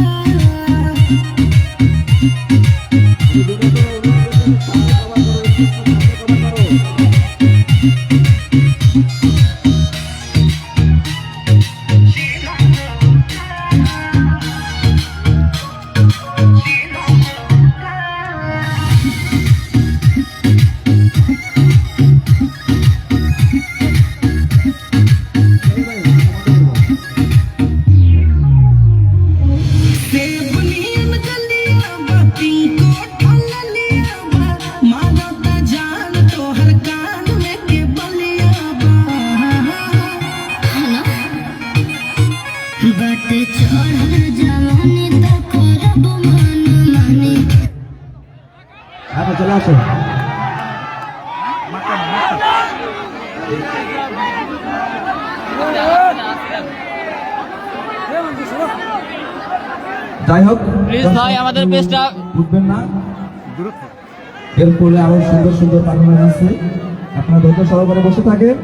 सेब नीम गलिया बाती को ठल्ला लिया बा मारता जान तोहर कान में के बलिया बा बट चढ़ल जवानी तो करब मन मानी আচ্ছা চলে আসো যাই হোক Please ভাই, আমাদের পেজটা- বুঝবেন না এরপরে আরো সুন্দর সুন্দর পারফরমেন্স আছে আপনারা ধৈর্য সহকারে বসে থাকেন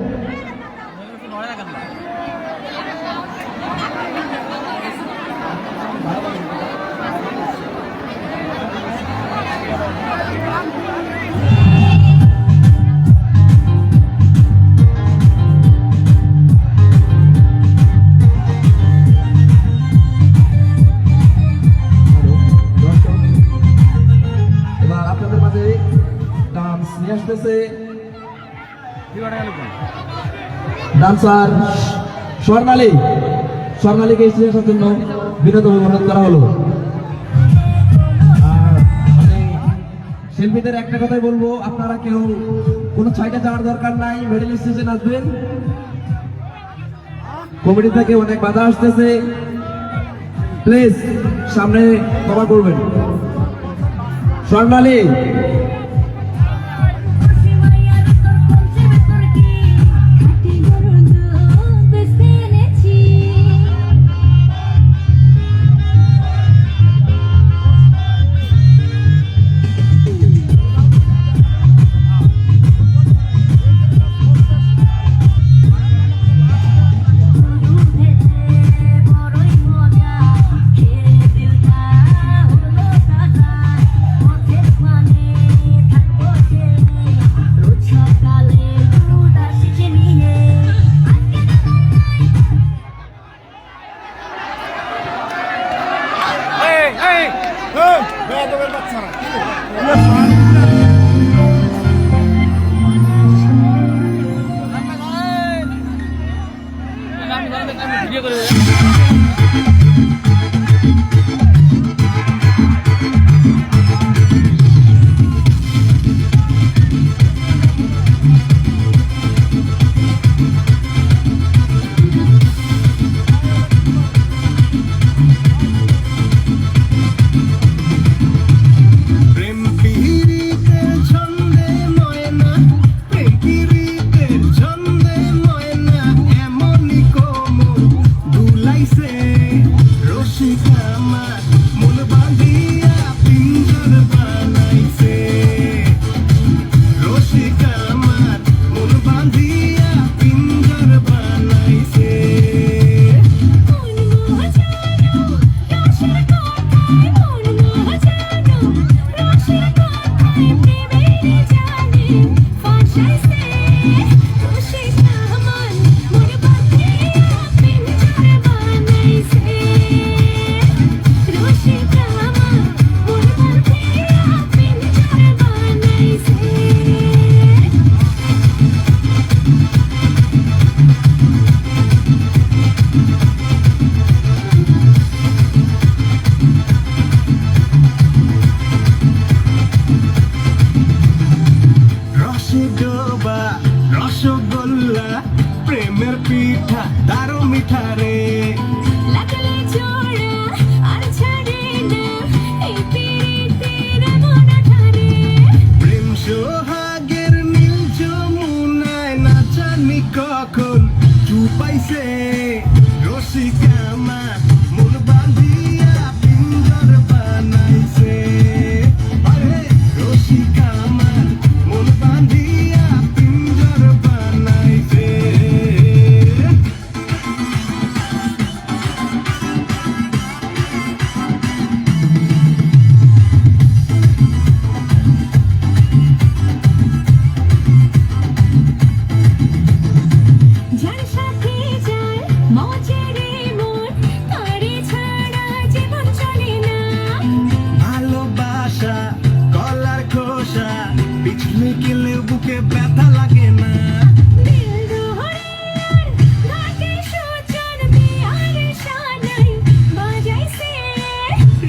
এবার আপনাদের মাঝে ডান্স নিয়ে আসতেছে ডান্সার স্বর্ণালীকে স্টেজে আসার জন্য বিনোদন অনুরোধ করা হলো। আর আমি শিল্পীদের একটা কথাই বলবো, আপনারা কেউ কোনো ছাইটা যাওয়ার দরকার নাই, মিডল স্টেজে নাচবেন। কমিটি থেকে অনেক বাধা আসতেছে, প্লিজ সামনে কভার করবেন। স্বর্ণালী বড়ই মজা খেয়ে দিলটা হলো তাজা ভিডিও করে প্রেম পিরিতের ছন্দে ময়না, প্রেম পিরিতের ছন্দে ময়না, এমনই কোমল দুলাইছে রসিক আমার, মন বাঁধিয়া পিঞ্জর বানাইছে। রসিক আমার মন বাঁধিয়া পিঞ্জর বানাইছে। রসগোবা রসগোল্লা প্রেমের পিঠা দারু মিঠা রে। প্রেম সোহাগের নীল যমুনায় না জানি কখন চুপাইছে। রসিক আমার মন বাঁধিয়া পিঞ্জর বানাইছে। আরে রসিক আমার মন বাঁধিয়া পিঞ্জর বানাইছে। যার সাথে যায় মজের মন, তারে ছাড়া জীবন চলে না। ভালোবাসা কলার খোসা, পিছলে গেলে বুকে ব্যথা লাগে না। দিল দোহরের ঘাটে সজন বিয়ার শানাই বাজাইছে।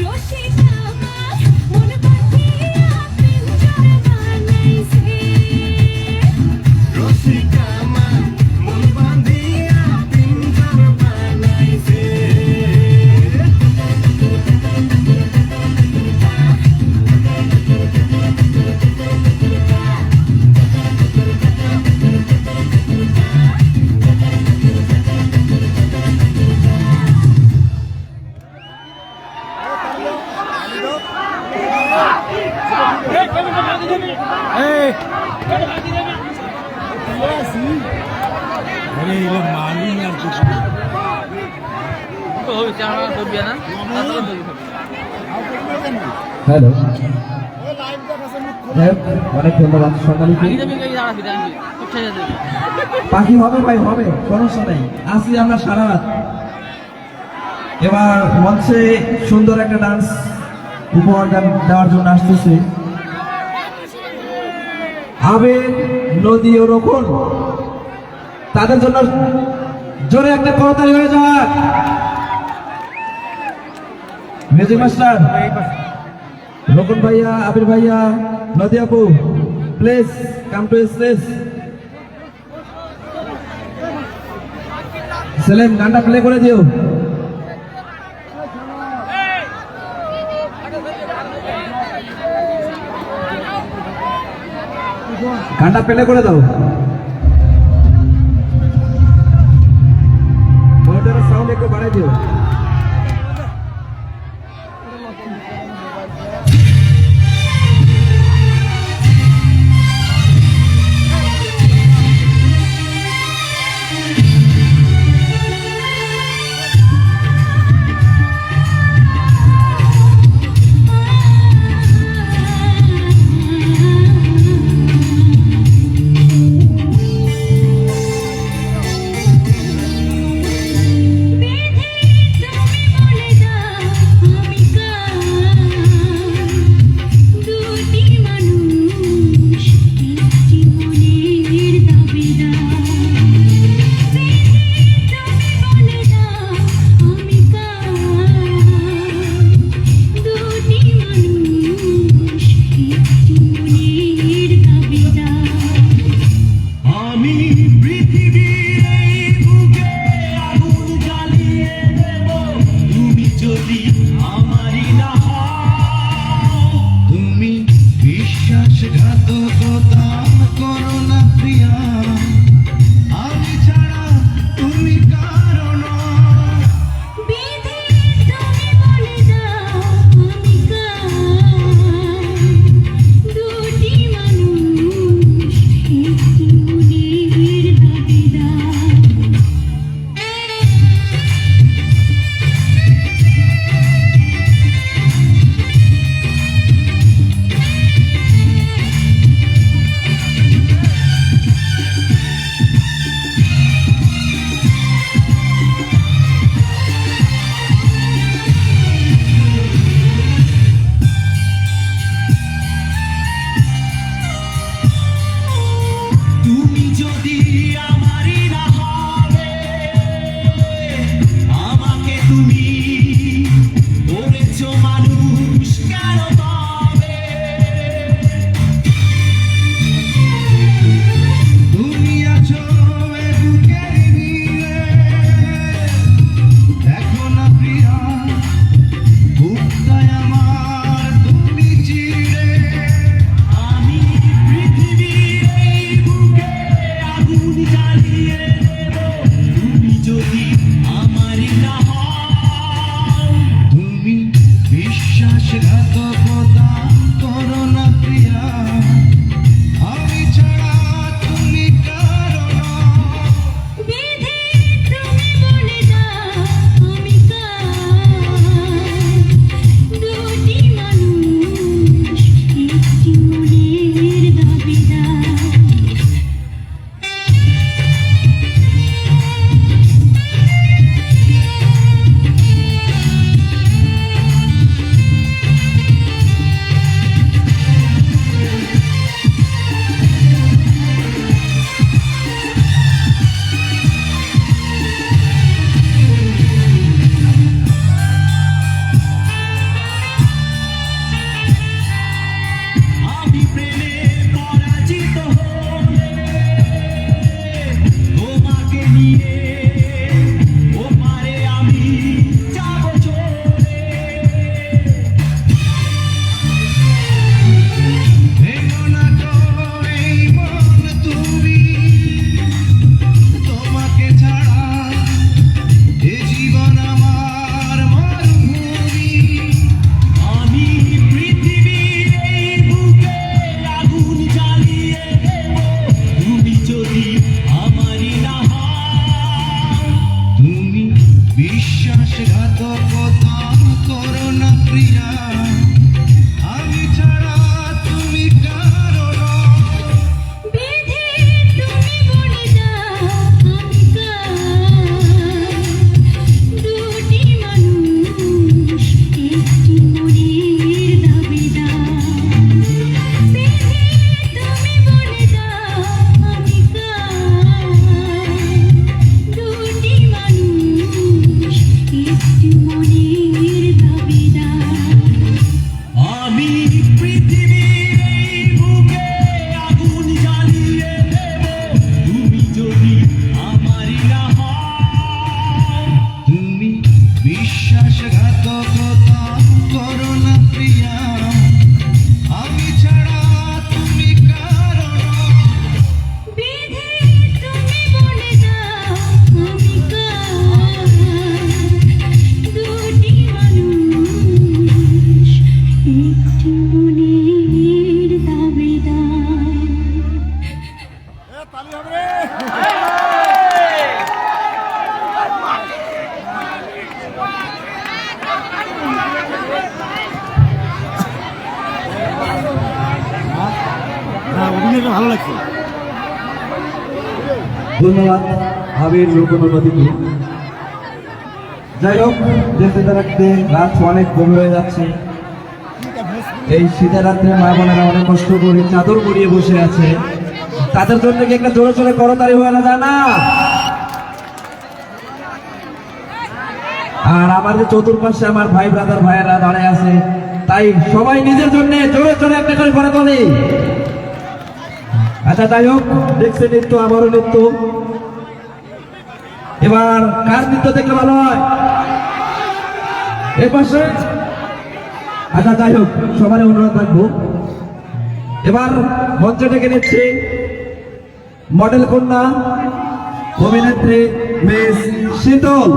রসিক আমার মন বাঁধিয়া পিঞ্জর বানাইছে। রসিক আমার মন বাঁধিয়া পিঞ্জর বানাইছে। হ্যালো, অনেক ধন্যবাদ সোনালীকে। পাখি হবে ভাই, হবে, সমস্যা নেই, আসি আমরা সারা রাত। এবার মঞ্চে সুন্দর একটা ডান্স উপহার দেওয়ার জন্য আসতেছে আবেগ, নদী ও রোকন। তাদের জন্য জোরে একটা করতালি হয়ে যাক। মিউজিক মাস্টার রোকন ভাইয়া, আবির ভাইয়া, নদী আপু, প্লিজ কাম টু স্টেজ। সেলেম, গানটা প্লে করে দিও। গানটা প্লে করে দাও। সাউন্ড একটু বাড়াই দিও। বেঁধে কথা করো না প্রিয়া, আমি ছাড়া তুমি কারো না। বিধি তুমি বলে দাও আমি কার, দুটি মানুষ একটি মনের দাবিদার। বিধি তুমি বলে দাও আমি কার, দুটি মানুষ একটি মনের দাবিদার। আমি পৃথিবীর এই বুকে আগুন জ্বালিয়ে দেব, তুমি যদি আমারই না হও। তুমি বিশ্বাসঘাতকতা করো না প্রিয়া, আমি ছাড়া তুমি কারো না। বিধি তুমি বলে দাও আমি কার, দুটি মানুষ একটি মনের দাবিদার। ধন্যবাদ আবির রূপনদীকে। যাই হোক, দেখতে থাকতে রাত অনেক কম হয়ে যাচ্ছে। এই শীতের রাত্রে মা বোনেরা অনেক কষ্ট করে চাদর গড়িয়ে বসে আছে, তাদের জন্য কি একটা জোরে জোরে করতালি হয়ে না যায় না? আর আমাদের চতুর্পাশে আমার ভাই ব্রাদার ভাইয়েরা দাঁড়ায় আছে, তাই সবাই নিজের জন্য জোরে জোরে একটা করে করতালি। আচ্ছা যাই হোক, দেখছে নৃত্য, আমারও নৃত্য। এবার কার নৃত্য দেখলে ভালো হয়? এ পাশে। আচ্ছা যাই হোক, সবারই অনুরোধ রাখবো। এবার মঞ্চে ডেকে নিচ্ছি মডেল কন্যা অভিনেত্রী মিস শীতল।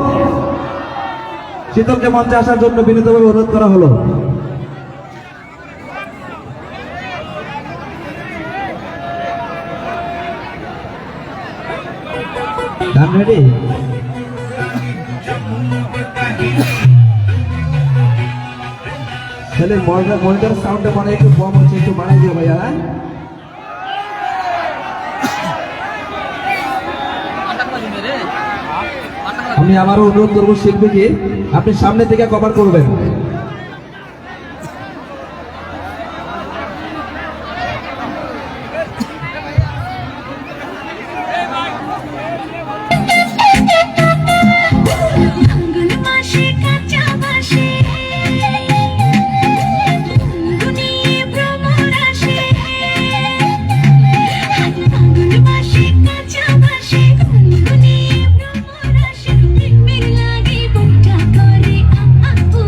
শীতলকে মঞ্চে আসার জন্য বিনীতভাবে অনুরোধ করা হলো। গান রেডি? তাহলে মনিটর সাউন্ডটা মানে একটু কম হচ্ছে, একটু বাড়াই দিও ভাইয়া। আমি আমারও অনুরোধ করবো শিল্পীকে, আপনি সামনে থেকে কভার করবেন। আঙ্গুল মাসে কাঁচা বাসে গুনগুনিয়ে ভ্রমর আসে, আঙ্গুল মাসে কাঁচা বাসে গুনগুনিয়ে ভ্রমর আসে, প্রেমের লাগে বুকটা করে আপু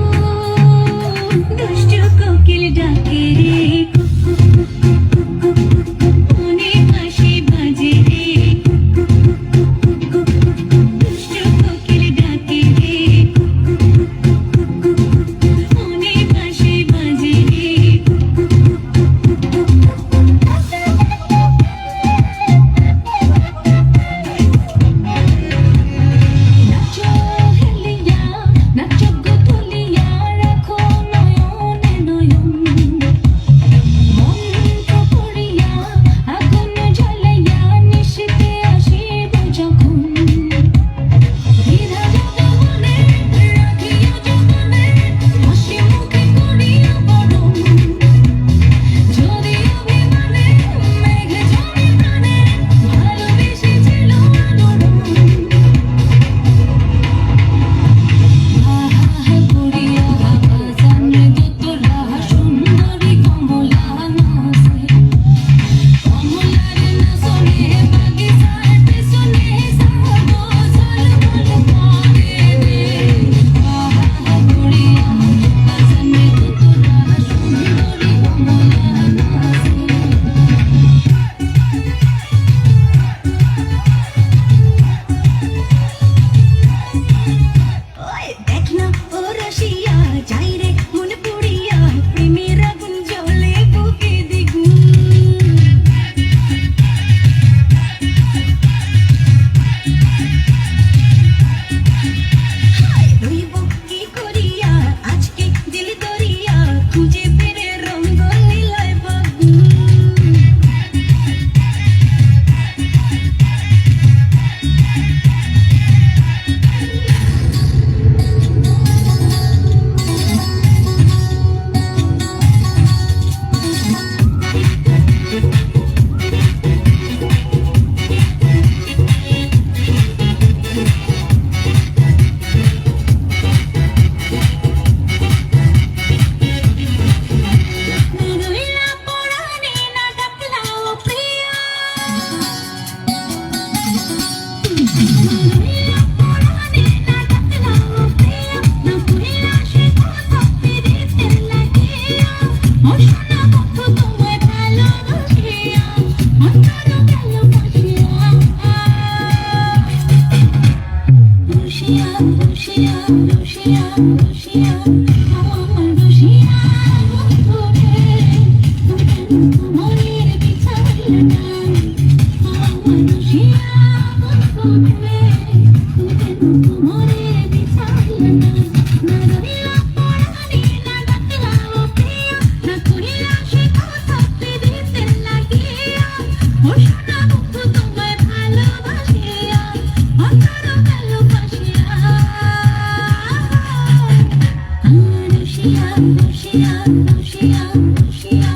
রসিয়া রসিয়া রসিয়া রসিয়া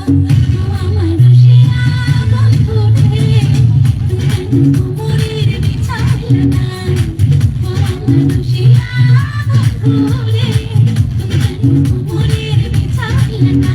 ও আমার রসিয়া বন্ধু রে তুমি কোমরের বিছাইলে না ও আমার রসিয়া বন্ধু রে তুমি কোমরের বিছাইলে না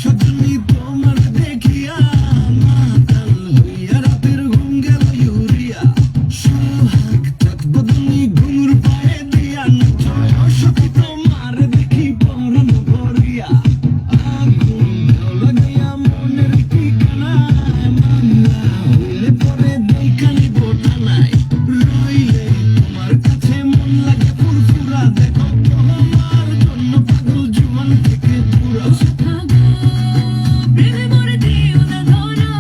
সজনী তোমার দেখিয়া মাতাল হইয়া রাতের ঘুম গেল ইউরিয়া সোহাগ চাঁদ বদনি ঘুমুর পায়ে দিয়া নচয় সখী তোমার দেখি পরাণ ভরিয়া আগুন লাগাইয়া মনের ঠিকানায় মামলা হইলে পরে দেখানি বোটানায় রইলে তোমার কাছে মন লাগে ফুরফুরা দেখো তোমার জন্য পাগল জীবন থেকে পুরা প্রেমে মরে দিও না ধরা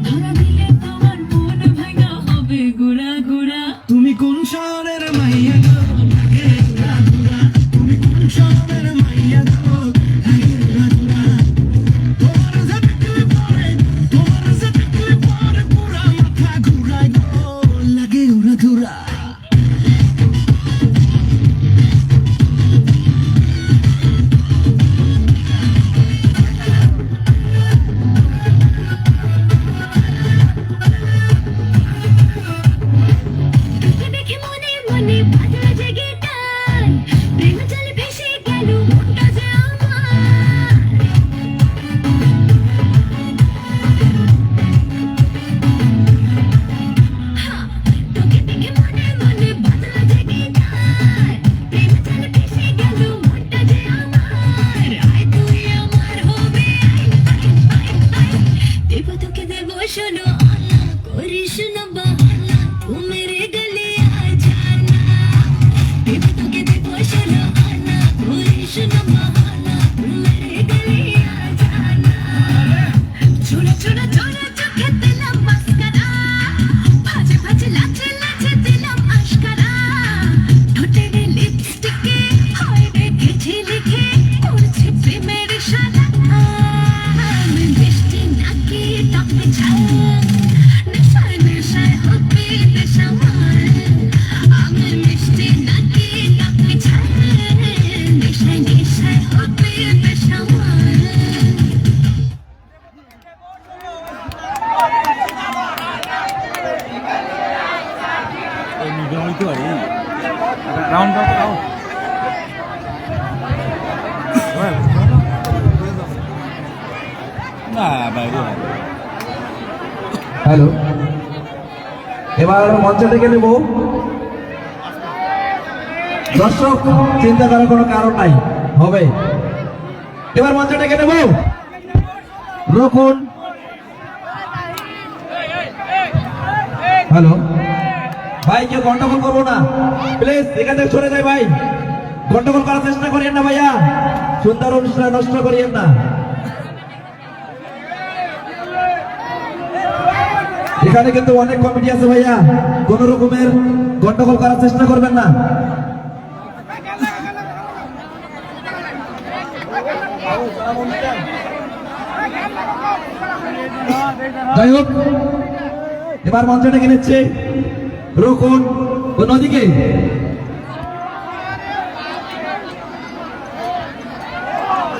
ধরা দিলে তোমার মন ভাঙা হবে গুড়া গুড়া তুমি কোন শহরের মাইয়া গো লাগে ঘুরা ঘুরা তুমি কোন শহরের মাইয়া গো লাগে ঘুরা ঘুরা তোমার যে দেখলে পরে পুরা মাথা ঘুরায় গো লাগে ঘুরা ঘুরা তোকে দেখে মনে মনে বাজা জেগে টান প্রেম জলে ভেসে গেল মনটা যে আমার তোকে দেখে মনে মনে বাজা জেগে টান প্রেম জলে ভেসে গেল মনটা যে আমার আয় তুই আমার হবে দেব তোকে দেব শোনো আল্লাহ করিস না বাহানা तू मेरे गले आ जाना देव তোকে দেব শোনো আল্লাহ করিস না বাহানা तू मेरे गले आ जाना ছোড়া ছোড়া ছোড়া চোখে দিলাম মাস্কারা ভাজে ভাজে লাচে লাচে দিলাম আশকারা ঠোঁটে রে লিপস্টিকে হয় রেখেছি লিখে করছি প্রেমের ইশারা আমি বৃষ্টি নাকি টপকে ছাই নেশায় নেশায় হবে নেশা আমার আমি মিষ্টি নাকি টপকে ছাই নেশায় নেশায় হবে নেশা আমার হ্যালো, এবার মঞ্চে থেকে নেব। দর্শক চিন্তা করার কোনো কারণ নাই, হবে। এবার মঞ্চে ডেকে নেব। রকুন, হ্যালো ভাই, কেউ গন্ডগোল করবো না প্লিজ, এখান থেকে সরে যায় ভাই। গন্ডগোল করার চেষ্টা করিয়েন না ভাইয়া, সুন্দর অনুষ্ঠান নষ্ট করিয়েন না। এখানে কিন্তু অনেক কমিটি আছে ভাইয়া, কোন রকমের গন্ডগোল করার চেষ্টা করবেন না। যাই হোক, এবার মঞ্চে ডেকে নিচ্ছে রকুন ও নদীকে।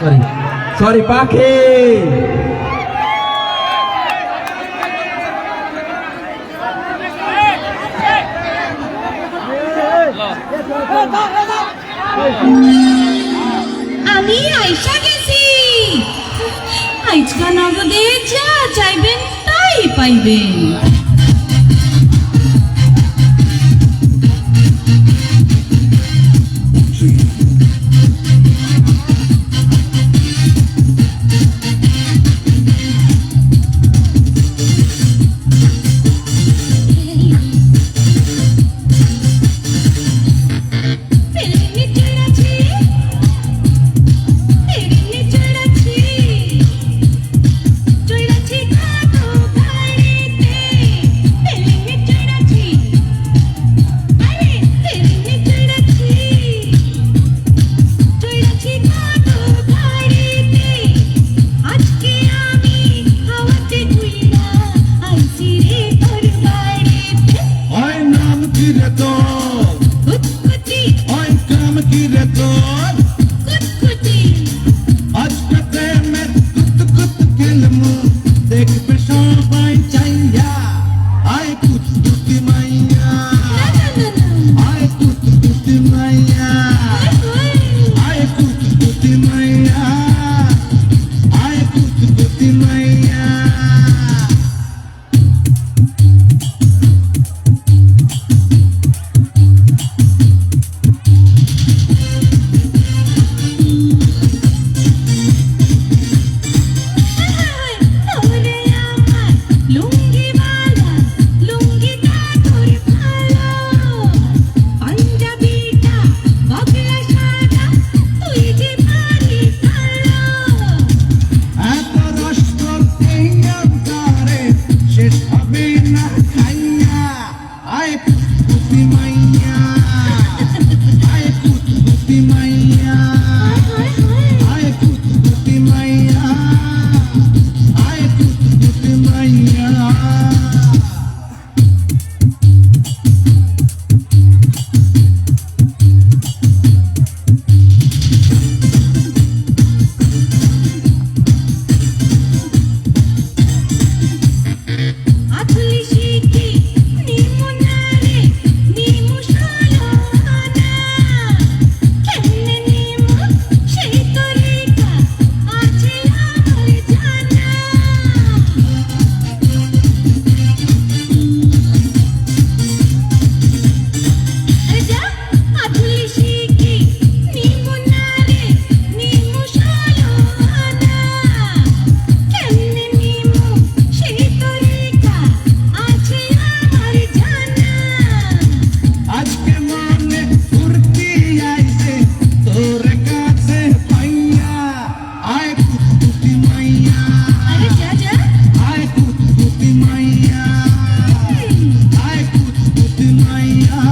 সরি সরি পাখি। আমি আইসা গেছি। আজকা নগদে যা চাইবেন তাই পাইবেন। ওই নাম কি রে তোর, ওই কাম কি রে তোর, আজকে প্রেমের কুত কুত খেলমু, দেখবে সবাই চাইয়া, আয় কুত কুতি মাইয়া, আয় কুত কুতি মাইয়া, আয় কুত কুতি মাইয়া, আয় কুত কুতি মাইয়া। এত রস করতে অন্তরে শেষ হবে না খাইয়া, আয় কুতকুতি মাইয়া, আয় কুতকুতি মাইয়া, আয় কুতকুতি মাইয়া, আয় কুতকুতি মাইয়া। আজকে মনে ফুর্তি আইছে তোর কাছে পাইয়া, আয় কুতকুতি মাইয়া, আয় কুতকুতি মাইয়া, আয় কুতকুতি মাইয়া,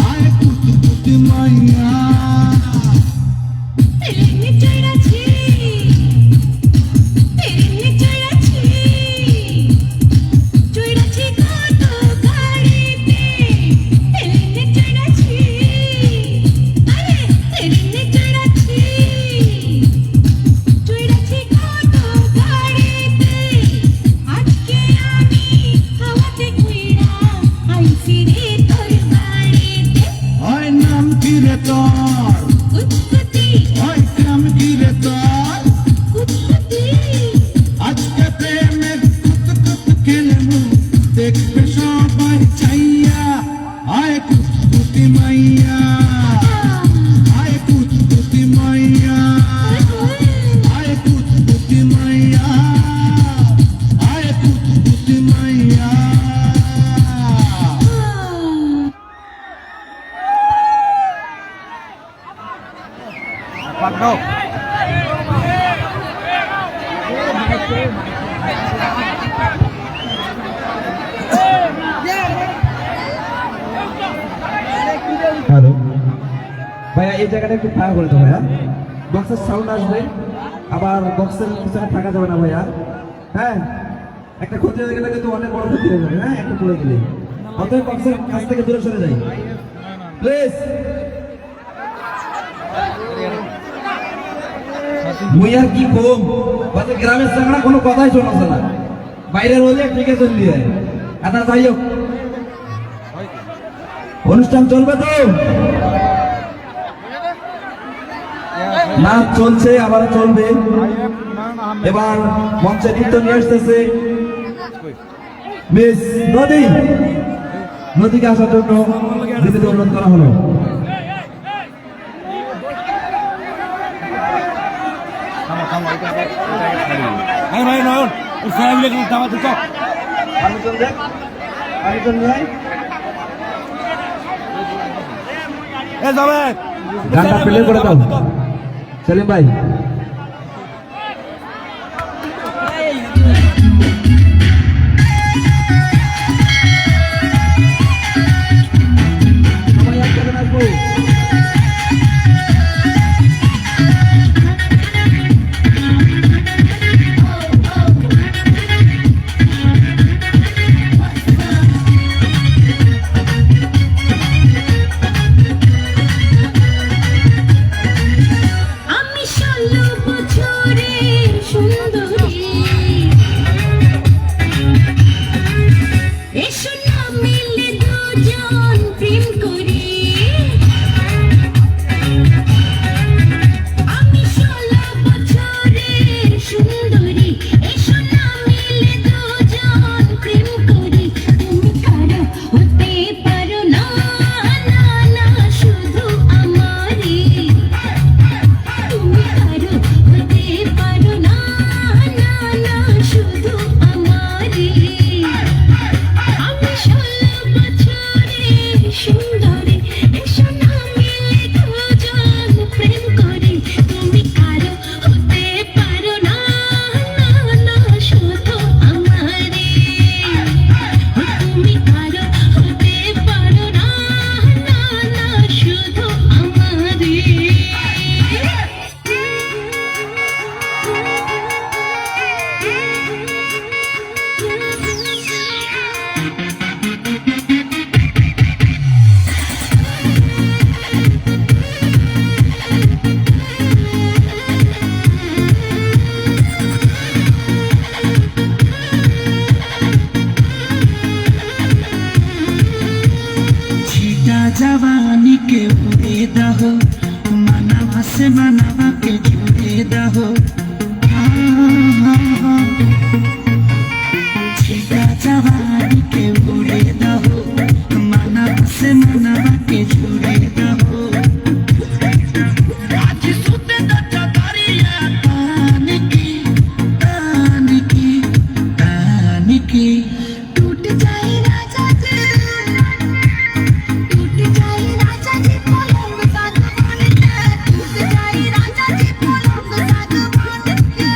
আয় কুতকুতি মাইয়া। ওই নাম কি রে তোর, ওই কাম কি রে তোর, আজকে প্রেমের কুত কুত খেলমু, দেখবে সবাই চাইয়া, আয় কুতকুতি মাইয়া, আয় কুতকুতি মাইয়া, আয় কুতকুতি মাইয়া, আয় কুতকুতি মাইয়া। হ্যালো ভাইয়া, এই জায়গাটা একটু ফাঁকা করে দাও ভাইয়া, বক্সের সাউন্ড আসবে, আবার বক্সের পিছনে থাকা যাবে না ভাইয়া। হ্যাঁ, একটা ক্ষতি হয়ে গেলে কিন্তু অনেক বড় ক্ষতি হয়ে যাবে। হ্যাঁ, একটু পড়ে গেলে অতএব বক্সের কাছ থেকে দূরে সরে যাই প্লিজ। মুই আর কি কম বলতে গ্রামের চাকরা কোনো কথাই শোনাছে না, বাইরের হলে ঠিক আছে চললি যায়। আচ্ছা যাই হোক, অনুষ্ঠান চলবে তো? নাচ চলছে, আবার চলবে। এবার মঞ্চে নৃত্য নিয়ে আসতেছে মিস নদী। নদীকে আসার জন্য দিদিকে অনুরোধ করা হলো। গানটা প্লে করে দাও সেলিম ভাই। সবাই একসাথে নাচবো। আমি 16 বছরের সুন্দরী, এসো না মিলে দুজন প্রেম করি। আমি 16 বছরের সুন্দরী, এসো না মিলে দুজন প্রেম করি। তুমি কারো হতে পারো না, না না শুধু আমারই। তুমি কারো হতে পারো না, না না শুধু আমারই। আমি 16 বছরের সুন্দরী, এসো না মিলে দুজন প্রেম করি। তুমি কারো হতে পারো না, না না শুধু আমারই। তুমি কারো হতে পারো না, না না শুধু আমারই। छिटा जवानी के उड़े दहो, मनावा से मनावा के जुड़े दहो। छिटा जवानी के उड़े दहो, मनावा से मनावा के जुड़े दहो। आज सुते दचा दरिया तान की, तान की, तान की। टूट जाए राजा जी, टूट जाए राजा जी पलंग सागवान के। टूट जाए राजा जी पलंग सागवान के।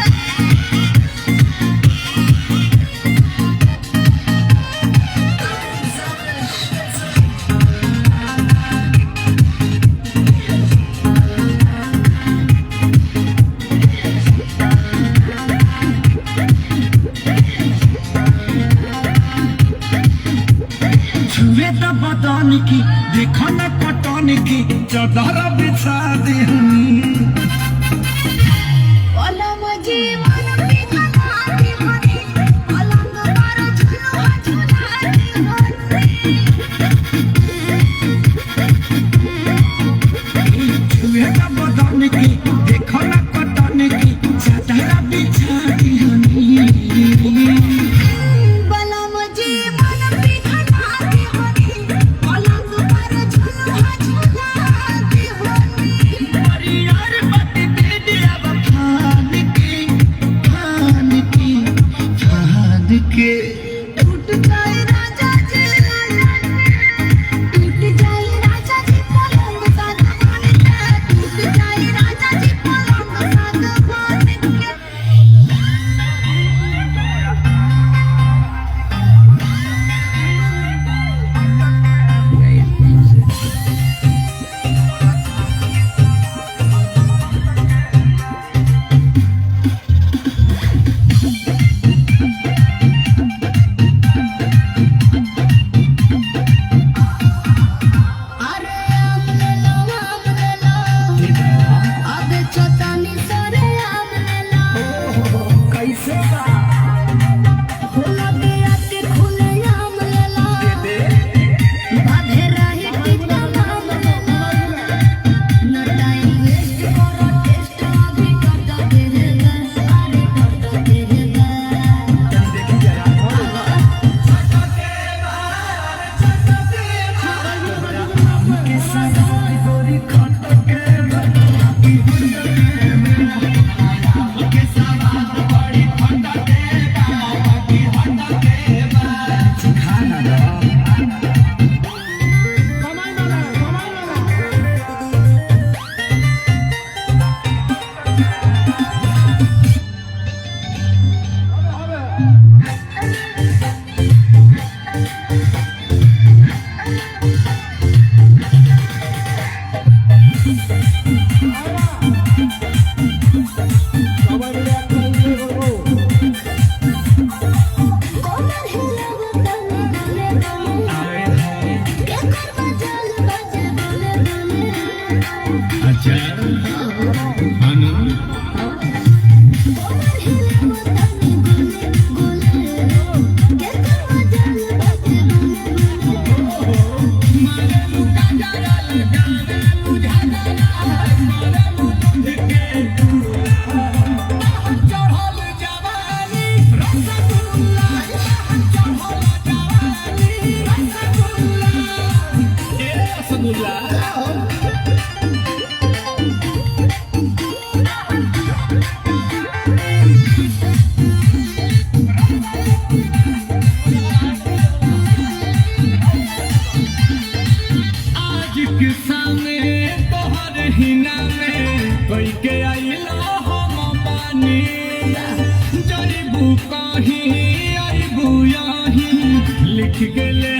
छुए तो बदन की, देखो न पटन की, चादर बिछा दी हनी। पलंग जीवन बिछा दी हनी, पलंग पर झुलुआ झुला दी हनी। छुए तो बदन की, देखो न पटन की, चादर बिछा दी हनी। पलंग जीवन बिछा दी हनी, पलंग पर झुलुआ झुला दी हनी। परियार बात दे दिया बखान की, खान की, खान के। टूट जाए राजा जी, टूट जाए राजा जी पलंग सागवान के। टूट जाए राजा जी पलंग आनंद आज के सामने तोहर हिना में कोई के आइलो हम पानी जरीबू कहीं आइबू यहीं लिख के ले